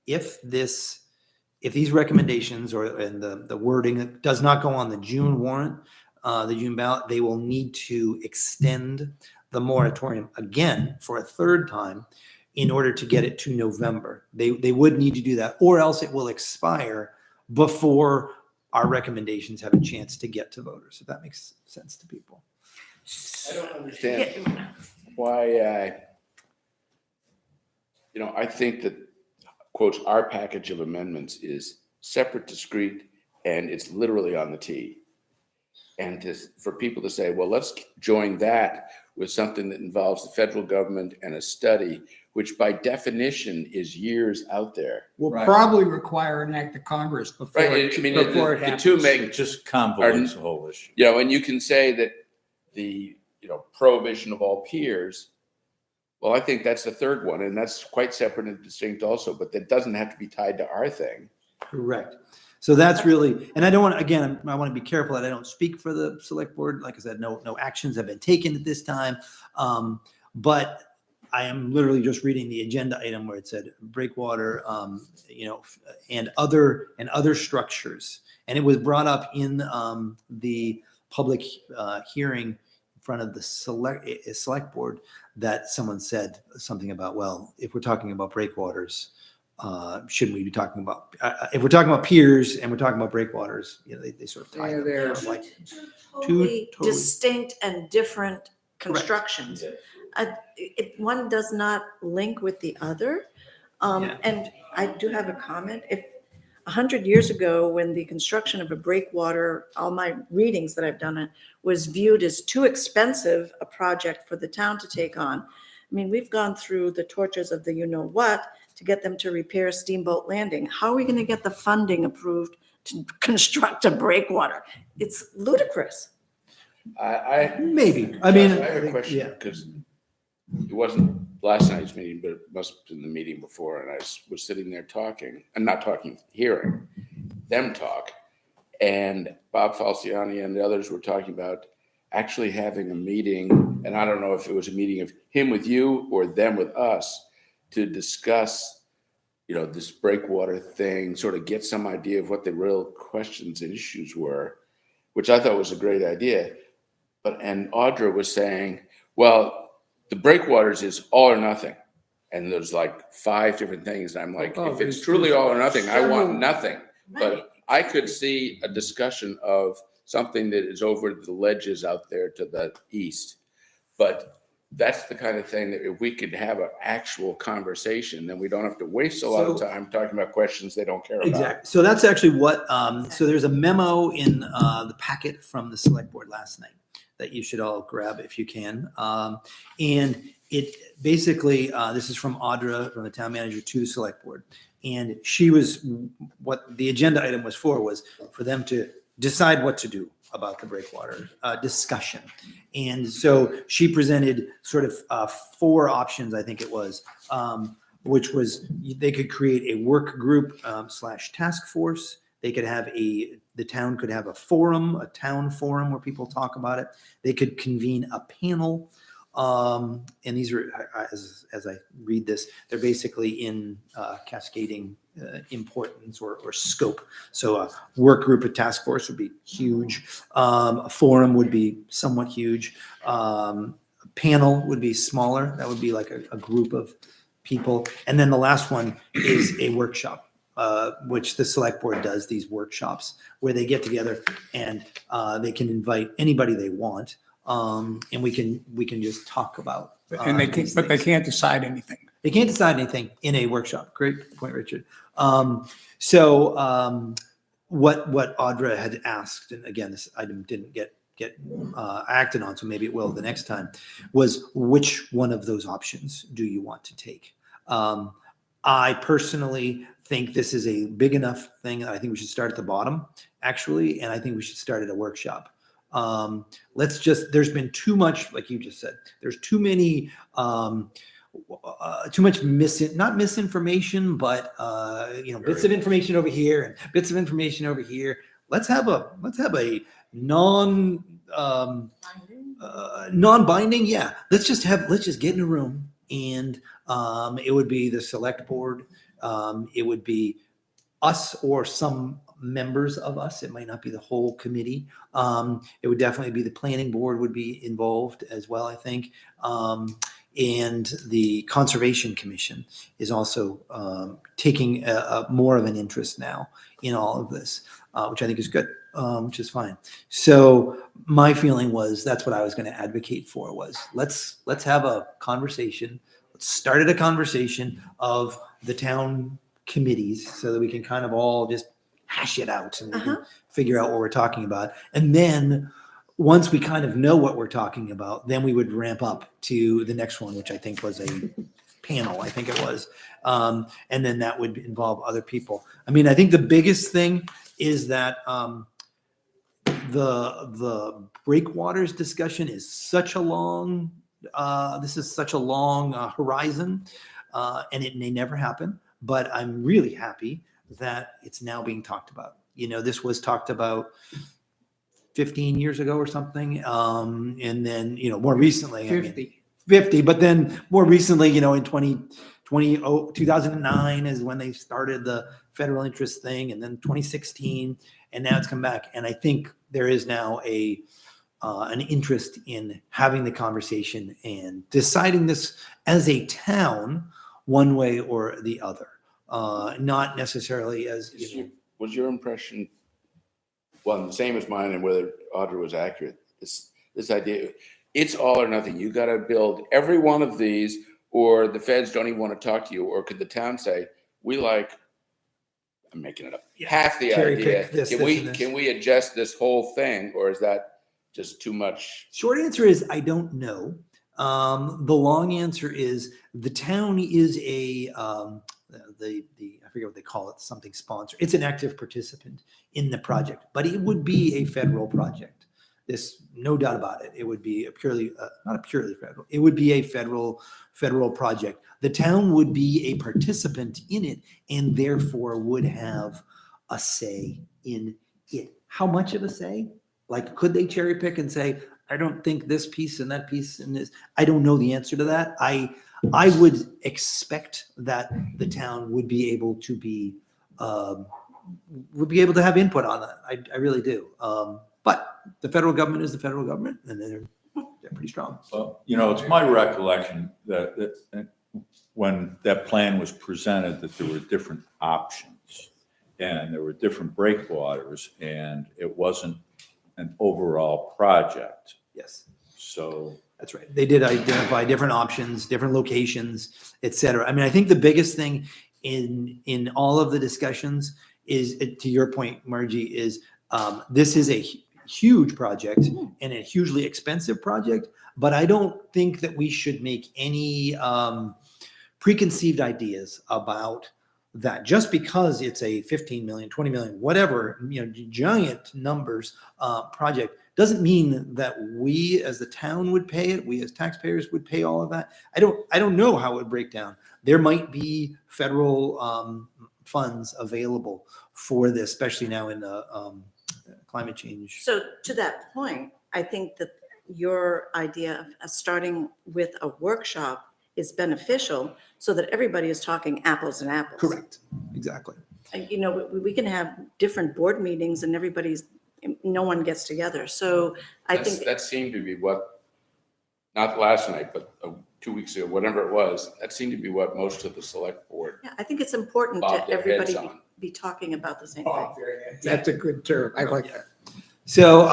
[SPEAKER 1] if these recommendations and the wording does not go on the June warrant, the June ballot, they will need to extend the moratorium again for a third time in order to get it to November. They would need to do that, or else it will expire before our recommendations have a chance to get to voters, if that makes sense to people.
[SPEAKER 5] I don't understand why, I think that, quotes, our package of amendments is separate, discrete, and it's literally on the T. And for people to say, well, let's join that with something that involves the federal government and a study, which by definition is years out there.
[SPEAKER 3] Will
[SPEAKER 8] Right.
[SPEAKER 3] probably require an act of Congress before,
[SPEAKER 5] Right, I mean,
[SPEAKER 3] before it
[SPEAKER 5] the
[SPEAKER 3] happens.
[SPEAKER 5] two
[SPEAKER 8] It
[SPEAKER 5] make,
[SPEAKER 8] just convolutes the whole issue.
[SPEAKER 5] and you can say that the, prohibition of all peers, well, I think that's the third one, and that's quite separate and distinct also, but that doesn't have to be tied to our thing.
[SPEAKER 1] Correct. So that's really, and I don't want to, again, I want to be careful that I don't speak for the select board. Like I said, no actions have been taken at this time. But I am literally just reading the agenda item where it said breakwater, and other structures. And it was brought up in the public hearing in front of the select board that someone said something about, well, if we're talking about breakwaters, shouldn't we be talking about, if we're talking about piers and we're talking about breakwaters, they sort of tie them.
[SPEAKER 3] They're
[SPEAKER 1] like,
[SPEAKER 4] Totally
[SPEAKER 1] totally-
[SPEAKER 4] distinct and different constructions. One does not link with the other.
[SPEAKER 1] Yeah.
[SPEAKER 4] And I do have a comment. If 100 years ago, when the construction of a breakwater, all my readings that I've done it, was viewed as too expensive a project for the town to take on. I mean, we've gone through the tortures of the you-know-what to get them to repair Steamboat Landing. How are we going to get the funding approved to construct a breakwater? It's ludicrous.
[SPEAKER 1] Maybe. I mean,
[SPEAKER 5] I have a question,
[SPEAKER 1] yeah.
[SPEAKER 5] because it wasn't last night's meeting, but it must have been the meeting before, and I was sitting there talking, and not talking, hearing them talk, and Bob Falciani and the others were talking about actually having a meeting, and I don't know if it was a meeting of him with you or them with us, to discuss, this breakwater thing, sort of get some idea of what the real questions and issues were, which I thought was a great idea. And Audra was saying, well, the breakwaters is all or nothing. And there's like 5 different things. And I'm like,
[SPEAKER 3] Oh,
[SPEAKER 5] if it's
[SPEAKER 3] there's
[SPEAKER 5] truly all or nothing, I
[SPEAKER 3] several-
[SPEAKER 5] want nothing. But I could see a discussion of something that is over the ledges out there to the east. But that's the kind of thing that if we could have an actual conversation, then we don't have to waste a lot of
[SPEAKER 1] So-
[SPEAKER 5] time talking about questions they don't care about.
[SPEAKER 1] Exactly. So that's actually what, so there's a memo in the packet from the select board last night that you should all grab if you can. And it basically, this is from Audra, from the town manager to the select board. And what the agenda item was for them to decide what to do about the breakwater discussion. And so she presented sort of 4 options, I think it was, which was they could create a work group / task force. They could have the town could have a town forum where people talk about it. They could convene a panel. And these are, as I read this, they're basically in cascading importance or scope. So a work group, a task force would be huge. A forum would be somewhat huge. A panel would be smaller. That would be like a group of people. And then the last one is a workshop. Which the select board does, these workshops where they get together and they can invite anybody they want, and we can just talk about.
[SPEAKER 3] And they
[SPEAKER 1] these
[SPEAKER 3] can't, but they
[SPEAKER 1] things.
[SPEAKER 3] can't decide anything.
[SPEAKER 1] They can't decide anything in a workshop. Great point, Richard. What Audra had asked, and again, this item didn't get acted on, so maybe it will the next time, was which one of those options do you want to take? I personally think this is a big enough thing that I think we should start at the bottom, actually, and I think we should start at a workshop. There's been too much, like you just said, there's too many, too much not misinformation, but, bits of information over here and bits of information over here. Let's have a non-binding. Yeah. Let's just get in a room, and it would be the select board. It would be us or some members of us. It might not be the whole committee. It would definitely be the planning board would be involved as well, I think. And the Conservation Commission is also taking more of an interest now in all of this, which I think is good, which is fine. So my feeling was that's what I was going to advocate for was let's have a conversation. Let's start at a conversation of the town committees so that we can kind of all just hash it out and we can figure out what we're talking about. And then once we kind of know what we're talking about, then we would ramp up to the next one, which I think was a panel, I think it was. And then that would involve other people. I mean, I think the biggest thing is that the breakwaters discussion is such a long, this is such a long horizon, and it may never happen, but I'm really happy that it's now being talked about. This was talked about 15 years ago or something. And then, more recently, 50, but then more recently, in 2009 is when they started the federal interest thing, and then 2016, and now it's come back. And I think there is now an interest in having the conversation and deciding this as a town, one way or the other, not necessarily as,
[SPEAKER 5] Was your impression, well, the same as mine, and whether Audra was accurate, this idea, it's all or nothing. You got to build every one of these, or the feds don't even want to talk to you, or could the town say, I'm making it up, half the
[SPEAKER 1] cherry
[SPEAKER 5] idea.
[SPEAKER 1] pick this,
[SPEAKER 5] Can
[SPEAKER 1] this, and this.
[SPEAKER 5] we adjust this whole thing, or is that just too much?
[SPEAKER 1] Short answer is I don't know. The long answer is the town is I forget what they call it, something sponsor. It's an active participant in the project, but it would be a federal project. This, no doubt about it. It would be a purely, not a purely federal. It would be a federal project. The town would be a participant in it, and therefore would have a say in it. How much of a say? Like, could they cherry pick and say, I don't think this piece and that piece and this? I don't know the answer to that. I would expect that the town would be able to have input on that. I really do. But the federal government is the federal government, and they're pretty strong.
[SPEAKER 8] Well, it's my recollection that when that plan was presented, that there were different options and there were different breakwaters, and it wasn't an overall project.
[SPEAKER 1] Yes.
[SPEAKER 8] So
[SPEAKER 1] That's right. They did identify different options, different locations, et cetera. I mean, I think the biggest thing in all of the discussions is, to your point, Margie, is this is a huge project and a hugely expensive project, but I don't think that we should make any preconceived ideas about that. Just because it's a 15 million, 20 million, whatever, giant numbers project, doesn't mean that we as the town would pay it. We as taxpayers would pay all of that. I don't know how it would break down. There might be federal funds available for this, especially now in the climate change.
[SPEAKER 4] So to that point, I think that your idea of starting with a workshop is beneficial so that everybody is talking apples and apples.
[SPEAKER 1] Correct. Exactly.
[SPEAKER 4] We can have different board meetings and no one gets together. So I think
[SPEAKER 5] That seemed to be what, not last night, but 2 weeks ago, whatever it was, that seemed to be what most of the select board
[SPEAKER 4] yeah, I think it's important
[SPEAKER 5] bobbed
[SPEAKER 4] to
[SPEAKER 5] their heads
[SPEAKER 4] everybody
[SPEAKER 5] on.
[SPEAKER 4] be talking about the same thing.
[SPEAKER 3] That's a good term. I like that.
[SPEAKER 1] So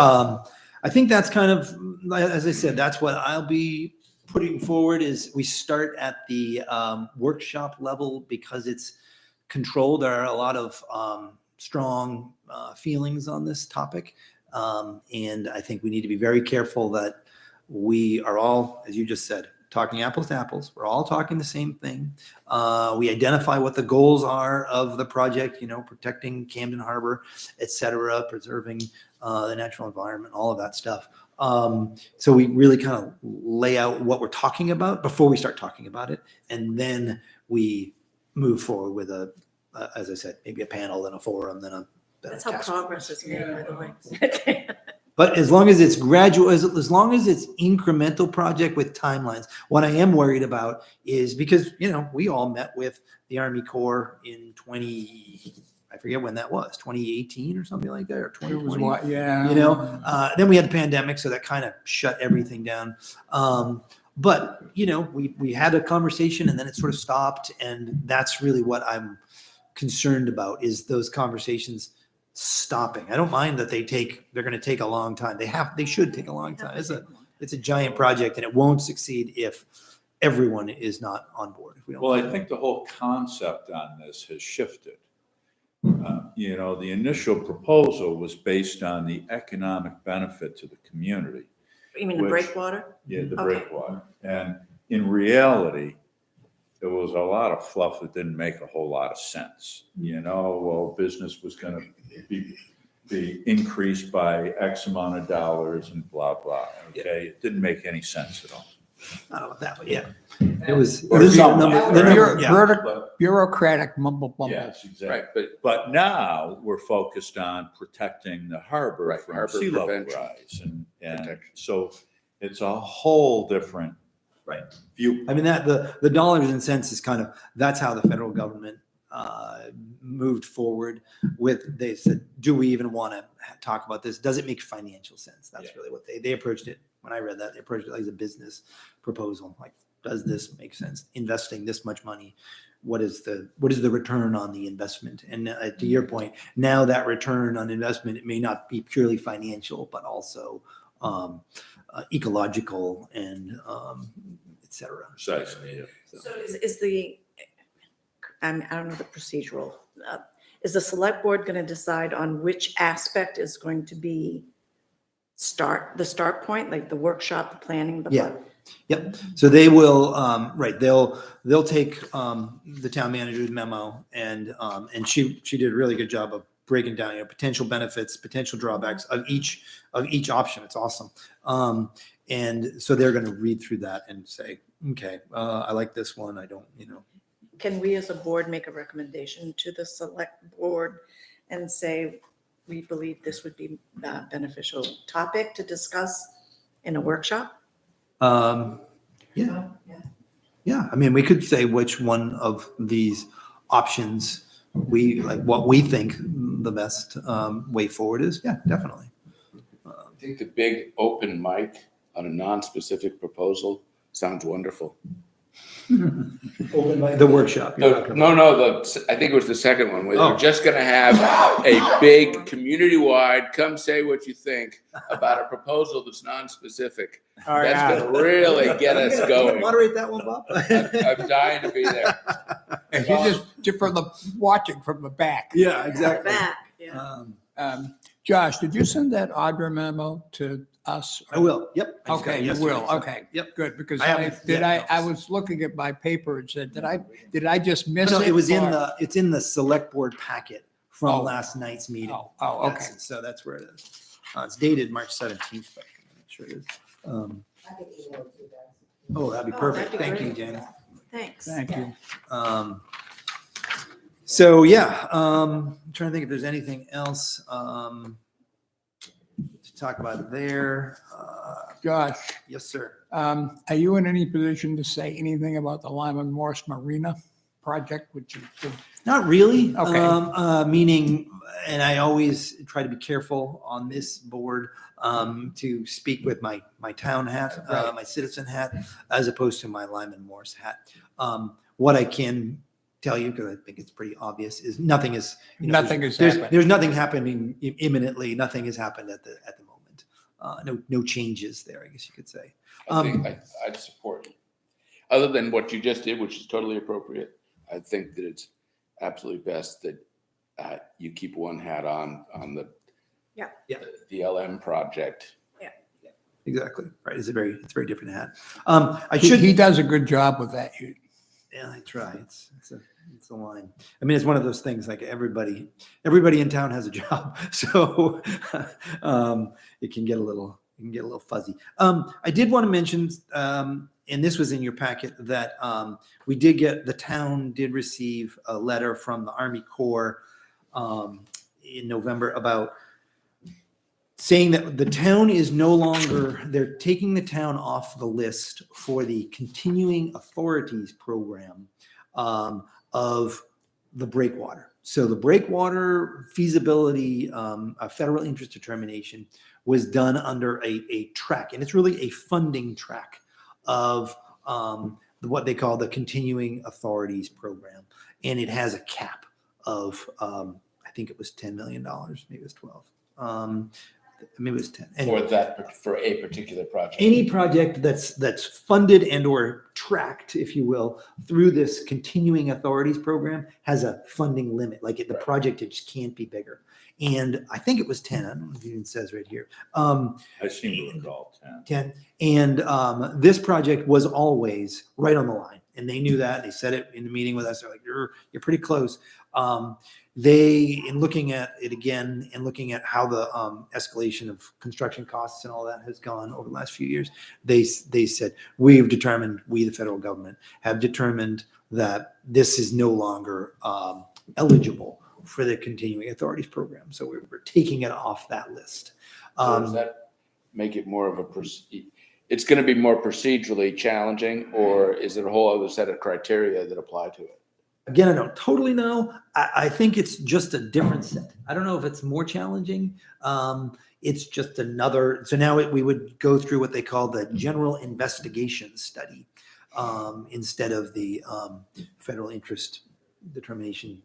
[SPEAKER 1] I think that's kind of, as I said, that's what I'll be putting forward is we start at the workshop level because it's controlled. There are a lot of strong feelings on this topic. And I think we need to be very careful that we are all, as you just said, talking apples to apples. We're all talking the same thing. We identify what the goals are of the project, protecting Camden Harbor, et cetera, preserving the natural environment, all of that stuff. So we really kind of lay out what we're talking about before we start talking about it. And then we move forward with as I said, maybe a panel, then a forum, then a
[SPEAKER 4] That's how
[SPEAKER 1] task
[SPEAKER 4] progress is made, by the way.
[SPEAKER 1] But as long as it's gradual, as long as it's incremental project with timelines, what I am worried about is because, we all met with the Army Corps in I forget when that was, 2018 or something like that, or
[SPEAKER 3] It was
[SPEAKER 1] 2020.
[SPEAKER 3] what, yeah.
[SPEAKER 1] Then we had the pandemic, so that kind of shut everything down. But, we had a conversation and then it sort of stopped. And that's really what I'm concerned about, is those conversations stopping. I don't mind that they're going to take a long time. They should take a long time. It's a giant project and it won't succeed if everyone is not on board. If we don't.
[SPEAKER 8] Well, I think the whole concept on this has shifted. The initial proposal was based on the economic benefit to the community.
[SPEAKER 4] You mean the
[SPEAKER 8] Which-
[SPEAKER 4] breakwater?
[SPEAKER 8] Yeah, the
[SPEAKER 4] Okay.
[SPEAKER 8] breakwater. And in reality, there was a lot of fluff that didn't make a whole lot of sense. Business was going to be increased by X amount of dollars and blah, blah. Okay, it didn't make any sense at all.
[SPEAKER 1] I don't know that, but yeah, it was.
[SPEAKER 8] Or
[SPEAKER 1] this is
[SPEAKER 8] some
[SPEAKER 1] the number-
[SPEAKER 8] might,
[SPEAKER 1] the
[SPEAKER 8] right?
[SPEAKER 1] number- yeah.
[SPEAKER 8] But,
[SPEAKER 3] Bureaucratic mumble bumble.
[SPEAKER 8] yes, exactly.
[SPEAKER 5] Right, but
[SPEAKER 8] But now we're focused on protecting the harbor
[SPEAKER 5] Right,
[SPEAKER 8] from
[SPEAKER 5] harbor
[SPEAKER 8] sea level
[SPEAKER 5] prevention.
[SPEAKER 8] rise. And
[SPEAKER 5] Protection.
[SPEAKER 8] so it's a whole different
[SPEAKER 1] Right.
[SPEAKER 8] view.
[SPEAKER 1] I mean, the dollars and cents is that's how the federal government moved forward with. They said, do we even want to talk about this? Does it make financial sense? That's
[SPEAKER 8] Yeah.
[SPEAKER 1] really what they approached it. When I read that, they approached it like a business proposal. Like, does this make sense? Investing this much money, what is the return on the investment? And to your point, now that return on investment, it may not be purely financial, but also ecological and et cetera.
[SPEAKER 8] Precisely, yeah.
[SPEAKER 4] So is the, I don't know the procedural, is the select board going to decide on which aspect is going to be the start point, like the workshop, the planning?
[SPEAKER 1] Yeah. Yep. So they will, right. They'll take the town manager's memo and she did a really good job of breaking down, potential benefits, potential drawbacks of each option. It's awesome. And so they're going to read through that and say, okay, I like this one. I don't,
[SPEAKER 4] Can we as a board make a recommendation to the select board and say, we believe this would be a beneficial topic to discuss in a workshop?
[SPEAKER 1] yeah. Yeah. I mean, we could say which one of these options what we think the best way forward is. Yeah, definitely.
[SPEAKER 5] I think the big open mic on a non-specific proposal sounds wonderful.
[SPEAKER 1] The workshop.
[SPEAKER 5] No, I think it was the second one, where
[SPEAKER 1] Oh.
[SPEAKER 5] they're just gonna have a big community-wide, come say what you think about a proposal that's non-specific.
[SPEAKER 3] Oh,
[SPEAKER 5] That's
[SPEAKER 3] yeah.
[SPEAKER 5] gonna really get us going.
[SPEAKER 1] Moderate that one, Bob.
[SPEAKER 5] I'm dying to be there.
[SPEAKER 3] And you just from watching from the back.
[SPEAKER 1] Yeah, exactly.
[SPEAKER 4] Back, yeah.
[SPEAKER 3] Josh, did you send that Audra memo to us?
[SPEAKER 1] I will. Yep. I just got
[SPEAKER 3] Okay,
[SPEAKER 1] it
[SPEAKER 3] you
[SPEAKER 1] yesterday,
[SPEAKER 3] will.
[SPEAKER 1] so-
[SPEAKER 3] Okay,
[SPEAKER 1] Yep.
[SPEAKER 3] good, because
[SPEAKER 1] I haven't yet,
[SPEAKER 3] I
[SPEAKER 1] no.
[SPEAKER 3] was looking at my paper and said, did I just miss it?
[SPEAKER 1] No, it was
[SPEAKER 3] or-
[SPEAKER 1] it's in the select board packet from
[SPEAKER 3] Oh.
[SPEAKER 1] last night's meeting.
[SPEAKER 3] Oh, okay.
[SPEAKER 1] So that's where it is. It's dated March 17th, but I'm not sure it is.
[SPEAKER 2] I could email it to you guys.
[SPEAKER 1] Oh, that'd be
[SPEAKER 4] Oh,
[SPEAKER 1] perfect.
[SPEAKER 4] that'd be
[SPEAKER 1] Thank you,
[SPEAKER 4] great.
[SPEAKER 1] Janet.
[SPEAKER 4] Thanks.
[SPEAKER 3] Thank you.
[SPEAKER 1] So yeah, I'm trying to think if there's anything else to talk about there.
[SPEAKER 3] Josh,
[SPEAKER 1] Yes, sir.
[SPEAKER 3] are you in any position to say anything about the Lyman Morse Marina project, which is,
[SPEAKER 1] Not really.
[SPEAKER 3] Okay.
[SPEAKER 1] Meaning, and I always try to be careful on this board to speak with my town hat,
[SPEAKER 3] Right.
[SPEAKER 1] my citizen hat, as opposed to my Lyman Morse hat. What I can tell you, because I think it's pretty obvious, is nothing is
[SPEAKER 3] Nothing has
[SPEAKER 1] there's,
[SPEAKER 3] happened.
[SPEAKER 1] There's nothing happening imminently. Nothing has happened at the moment. No changes there, I guess you could say.
[SPEAKER 5] I think I'd support you. Other than what you just did, which is totally appropriate, I think that it's absolutely best that you keep one hat on the
[SPEAKER 4] Yeah.
[SPEAKER 1] Yeah.
[SPEAKER 5] the LM project.
[SPEAKER 1] exactly. Right. It's a very different hat. I
[SPEAKER 3] He
[SPEAKER 1] should.
[SPEAKER 3] he does a good job with that.
[SPEAKER 1] Yeah, I try. It's a line. I mean, it's one of those things like everybody in town has a job, so it can get a little fuzzy. I did want to mention, and this was in your packet, that the town did receive a letter from the Army Corps in November about saying that the town is no longer, they're taking the town off the list for the continuing authorities program of the breakwater. So the breakwater feasibility, a federal interest determination was done under a track, and it's really a funding track of what they call the continuing authorities program. And it has a cap of, I think it was $10 million, maybe it was 12. Maybe it was 10. Anyway,
[SPEAKER 5] For a particular project.
[SPEAKER 1] any project that's funded and or tracked, if you will, through this continuing authorities program has a funding limit. Like the project, it just can't be bigger. And I think it was 10. I don't know if it even says right here.
[SPEAKER 8] I seem to recall 10.
[SPEAKER 1] 10. And this project was always right on the line. And they knew that. They said it in the meeting with us. They're like, you're pretty close. In looking at it again and looking at how the escalation of construction costs and all that has gone over the last few years, they said, we, the federal government, have determined that this is no longer eligible for the continuing authorities program. So we're taking it off that list.
[SPEAKER 5] So does that make it more of it's going to be more procedurally challenging, or is it a whole other set of criteria that apply to it?
[SPEAKER 1] Again, I don't totally know. I think it's just a different set. I don't know if it's more challenging. It's just another. So now we would go through what they call the general investigation study instead of the federal interest determination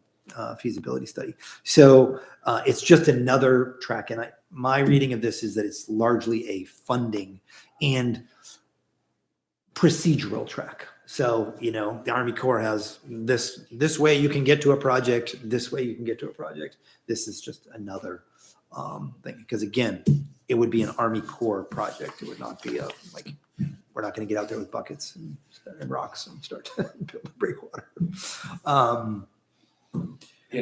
[SPEAKER 1] feasibility study. So it's just another track. And my reading of this is that it's largely a funding and procedural track. So, the Army Corps has this way you can get to a project, this way you can get to a project. This is just another thing. Because again, it would be an Army Corps project. It would not be we're not going to get out there with buckets and rocks and start to build a breakwater.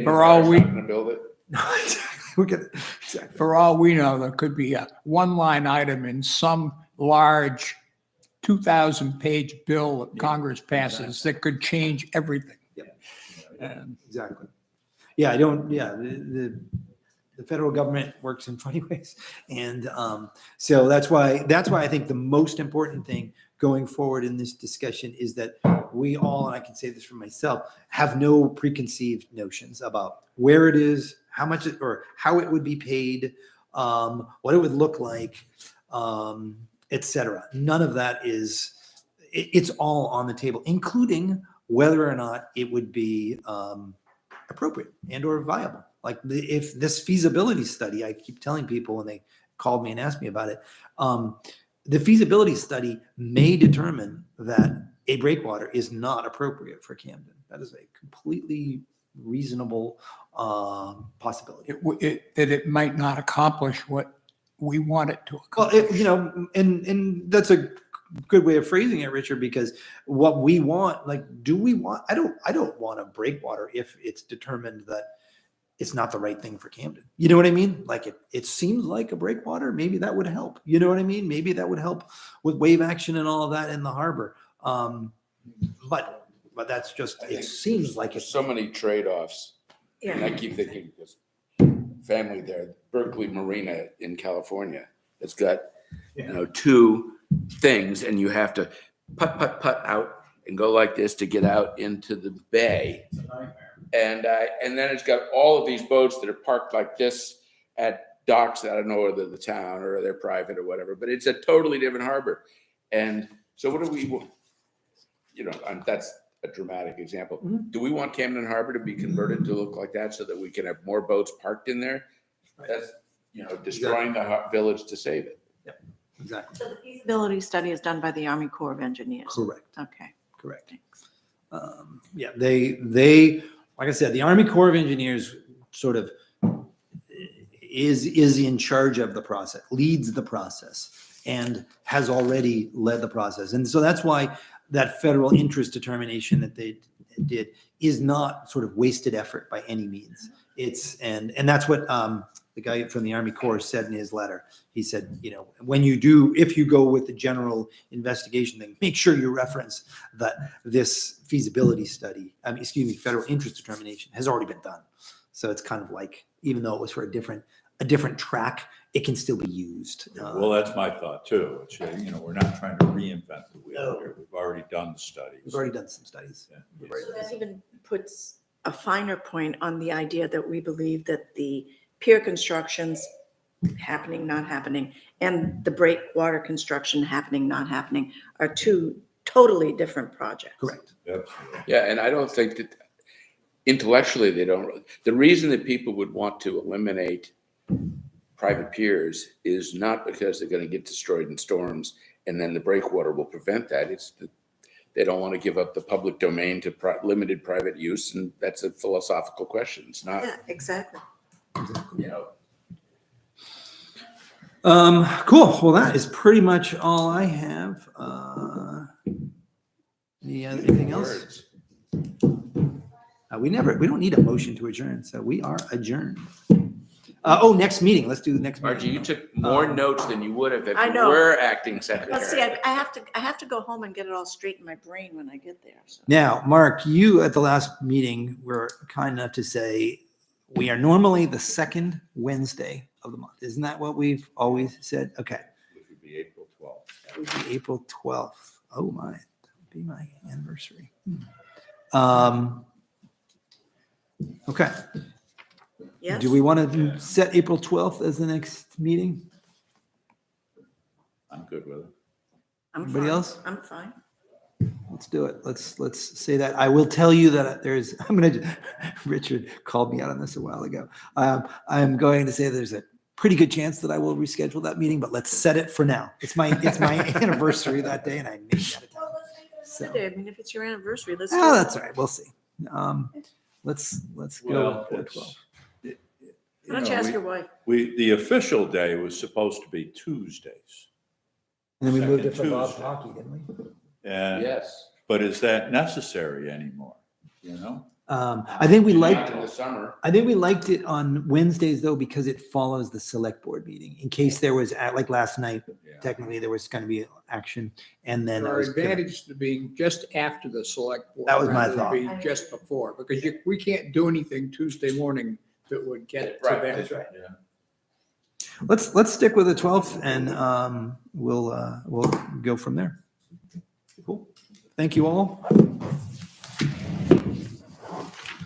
[SPEAKER 3] For all we-
[SPEAKER 5] Going to build it.
[SPEAKER 1] No, exactly. Exactly.
[SPEAKER 3] For all we know, there could be a one-line item in some large 2,000-page bill that Congress passes that could change everything.
[SPEAKER 1] Yep.
[SPEAKER 3] And
[SPEAKER 1] Exactly. Yeah, the federal government works in funny ways. And so that's why I think the most important thing going forward in this discussion is that we all, and I can say this for myself, have no preconceived notions about where it is, how much it, or how it would be paid, what it would look like, etc. None of that it's all on the table, including whether or not it would be appropriate and or viable. Like if this feasibility study, I keep telling people when they called me and asked me about it, the feasibility study may determine that a breakwater is not appropriate for Camden. That is a completely reasonable possibility.
[SPEAKER 3] that it might not accomplish what we want it to
[SPEAKER 1] Well,
[SPEAKER 3] accomplish.
[SPEAKER 1] and that's a good way of phrasing it, Richard, because what we want, do we want, I don't want a breakwater if it's determined that it's not the right thing for Camden. You know what I mean? Like it seems like a breakwater, maybe that would help. You know what I mean? Maybe that would help with wave action and all of that in the harbor. But that's just, it seems like
[SPEAKER 5] There's
[SPEAKER 1] it's
[SPEAKER 5] so many trade-offs. And I
[SPEAKER 4] Yeah,
[SPEAKER 5] keep thinking, because family there, Berkeley Marina in California, it's got, two things, and you have to putt out and go like this to get out into the bay. And then it's got all of these boats that are parked like this at docks that I don't know whether the town or they're private or whatever, but it's a totally different harbor. And so what do we, that's a dramatic example.
[SPEAKER 1] Mhm.
[SPEAKER 5] Do we want Camden Harbor to be converted to look like that so that we can have more boats parked in there? That's, destroying the village to save it.
[SPEAKER 1] exactly
[SPEAKER 4] so the feasibility study is done by the Army Corps of Engineers.
[SPEAKER 1] correct.
[SPEAKER 4] Okay,
[SPEAKER 1] Correct.
[SPEAKER 4] thanks.
[SPEAKER 1] Yeah, they like I said, the Army Corps of Engineers sort of is in charge of the process, leads the process, and has already led the process. And so that's why that federal interest determination that they did is not sort of wasted effort by any means. And that's what the guy from the Army Corps said in his letter. He said, if you go with the general investigation thing, make sure you reference that this feasibility study, federal interest determination has already been done. So it's kind of like, even though it was for a different track, it can still be used.
[SPEAKER 8] Well, that's my thought too. It's, we're not trying to reinvent the wheel here. We've already done the studies.
[SPEAKER 1] We've already done some studies.
[SPEAKER 8] Yeah.
[SPEAKER 4] So that even puts a finer point on the idea that we believe that the pier constructions happening, not happening, and the breakwater construction happening, not happening are two totally different projects.
[SPEAKER 1] Correct.
[SPEAKER 8] Yep.
[SPEAKER 5] Yeah, and I don't think that intellectually they don't. The reason that people would want to eliminate private piers is not because they're going to get destroyed in storms and then the breakwater will prevent that. It's that they don't want to give up the public domain to limited private use, and that's a philosophical question. It's not,
[SPEAKER 4] Yeah, exactly.
[SPEAKER 1] Cool. Well, that is pretty much all I have. Anything else? We don't need a motion to adjourn, so we are adjourned. Next meeting. Let's do the next meeting.
[SPEAKER 5] Margie, you took more notes than you would have if
[SPEAKER 4] I
[SPEAKER 5] you
[SPEAKER 4] know.
[SPEAKER 5] were acting
[SPEAKER 4] But see,
[SPEAKER 5] secretary.
[SPEAKER 4] I have to go home and get it all straight in my brain when I get there. So.
[SPEAKER 1] Now, Mark, you at the last meeting were kind enough to say we are normally the second Wednesday of the month. Isn't that what we've always said? Okay.
[SPEAKER 8] Which would be April 12th.
[SPEAKER 1] That would be April 12th. Oh my, that would be my anniversary. Okay.
[SPEAKER 4] Yes.
[SPEAKER 1] Do we want to set April 12th as the next meeting?
[SPEAKER 8] I'm good with it.
[SPEAKER 4] I'm
[SPEAKER 1] Anybody
[SPEAKER 4] fine.
[SPEAKER 1] else?
[SPEAKER 4] I'm fine.
[SPEAKER 1] Let's do it. Let's say that. I will tell you that Richard called me out on this a while ago. I'm going to say there's a pretty good chance that I will reschedule that meeting, but let's set it for now. It's my anniversary that day and I may be out of town.
[SPEAKER 4] Well, let's make it
[SPEAKER 1] So-
[SPEAKER 4] another day. I mean, if it's your anniversary, let's.
[SPEAKER 1] Oh,
[SPEAKER 4] do it.
[SPEAKER 1] that's all right. We'll see. Let's go
[SPEAKER 8] Well,
[SPEAKER 1] for
[SPEAKER 8] it's,
[SPEAKER 1] 12.
[SPEAKER 4] Why don't you ask your wife?
[SPEAKER 8] the official day was supposed to be Tuesdays.
[SPEAKER 1] And then we moved it for
[SPEAKER 8] Second
[SPEAKER 1] Bob
[SPEAKER 8] Tuesday.
[SPEAKER 1] Hockey, didn't we?
[SPEAKER 8] And,
[SPEAKER 5] Yes.
[SPEAKER 8] but is that necessary anymore?
[SPEAKER 1] I think we
[SPEAKER 5] Not
[SPEAKER 1] liked
[SPEAKER 5] in the summer.
[SPEAKER 1] it on Wednesdays though, because it follows the select board meeting in case there was, like last night,
[SPEAKER 8] Yeah.
[SPEAKER 1] technically there was going to be action and then.
[SPEAKER 3] There
[SPEAKER 1] I
[SPEAKER 3] are
[SPEAKER 1] was gonna-
[SPEAKER 3] advantages to being just after the select board.
[SPEAKER 1] That was my
[SPEAKER 3] rather than
[SPEAKER 1] thought.
[SPEAKER 3] being just before, because we can't do anything Tuesday morning that would get it to
[SPEAKER 5] Right,
[SPEAKER 3] them.
[SPEAKER 1] That's right.
[SPEAKER 8] Yeah.
[SPEAKER 1] Let's stick with the 12th and we'll go from there. Cool. Thank you all.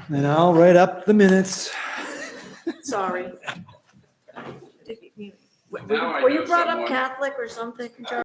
[SPEAKER 1] And I'll write up the minutes.
[SPEAKER 4] Sorry.
[SPEAKER 5] Now I
[SPEAKER 4] Were you
[SPEAKER 5] know
[SPEAKER 4] brought up
[SPEAKER 5] someone-
[SPEAKER 4] Catholic or something, Charlie?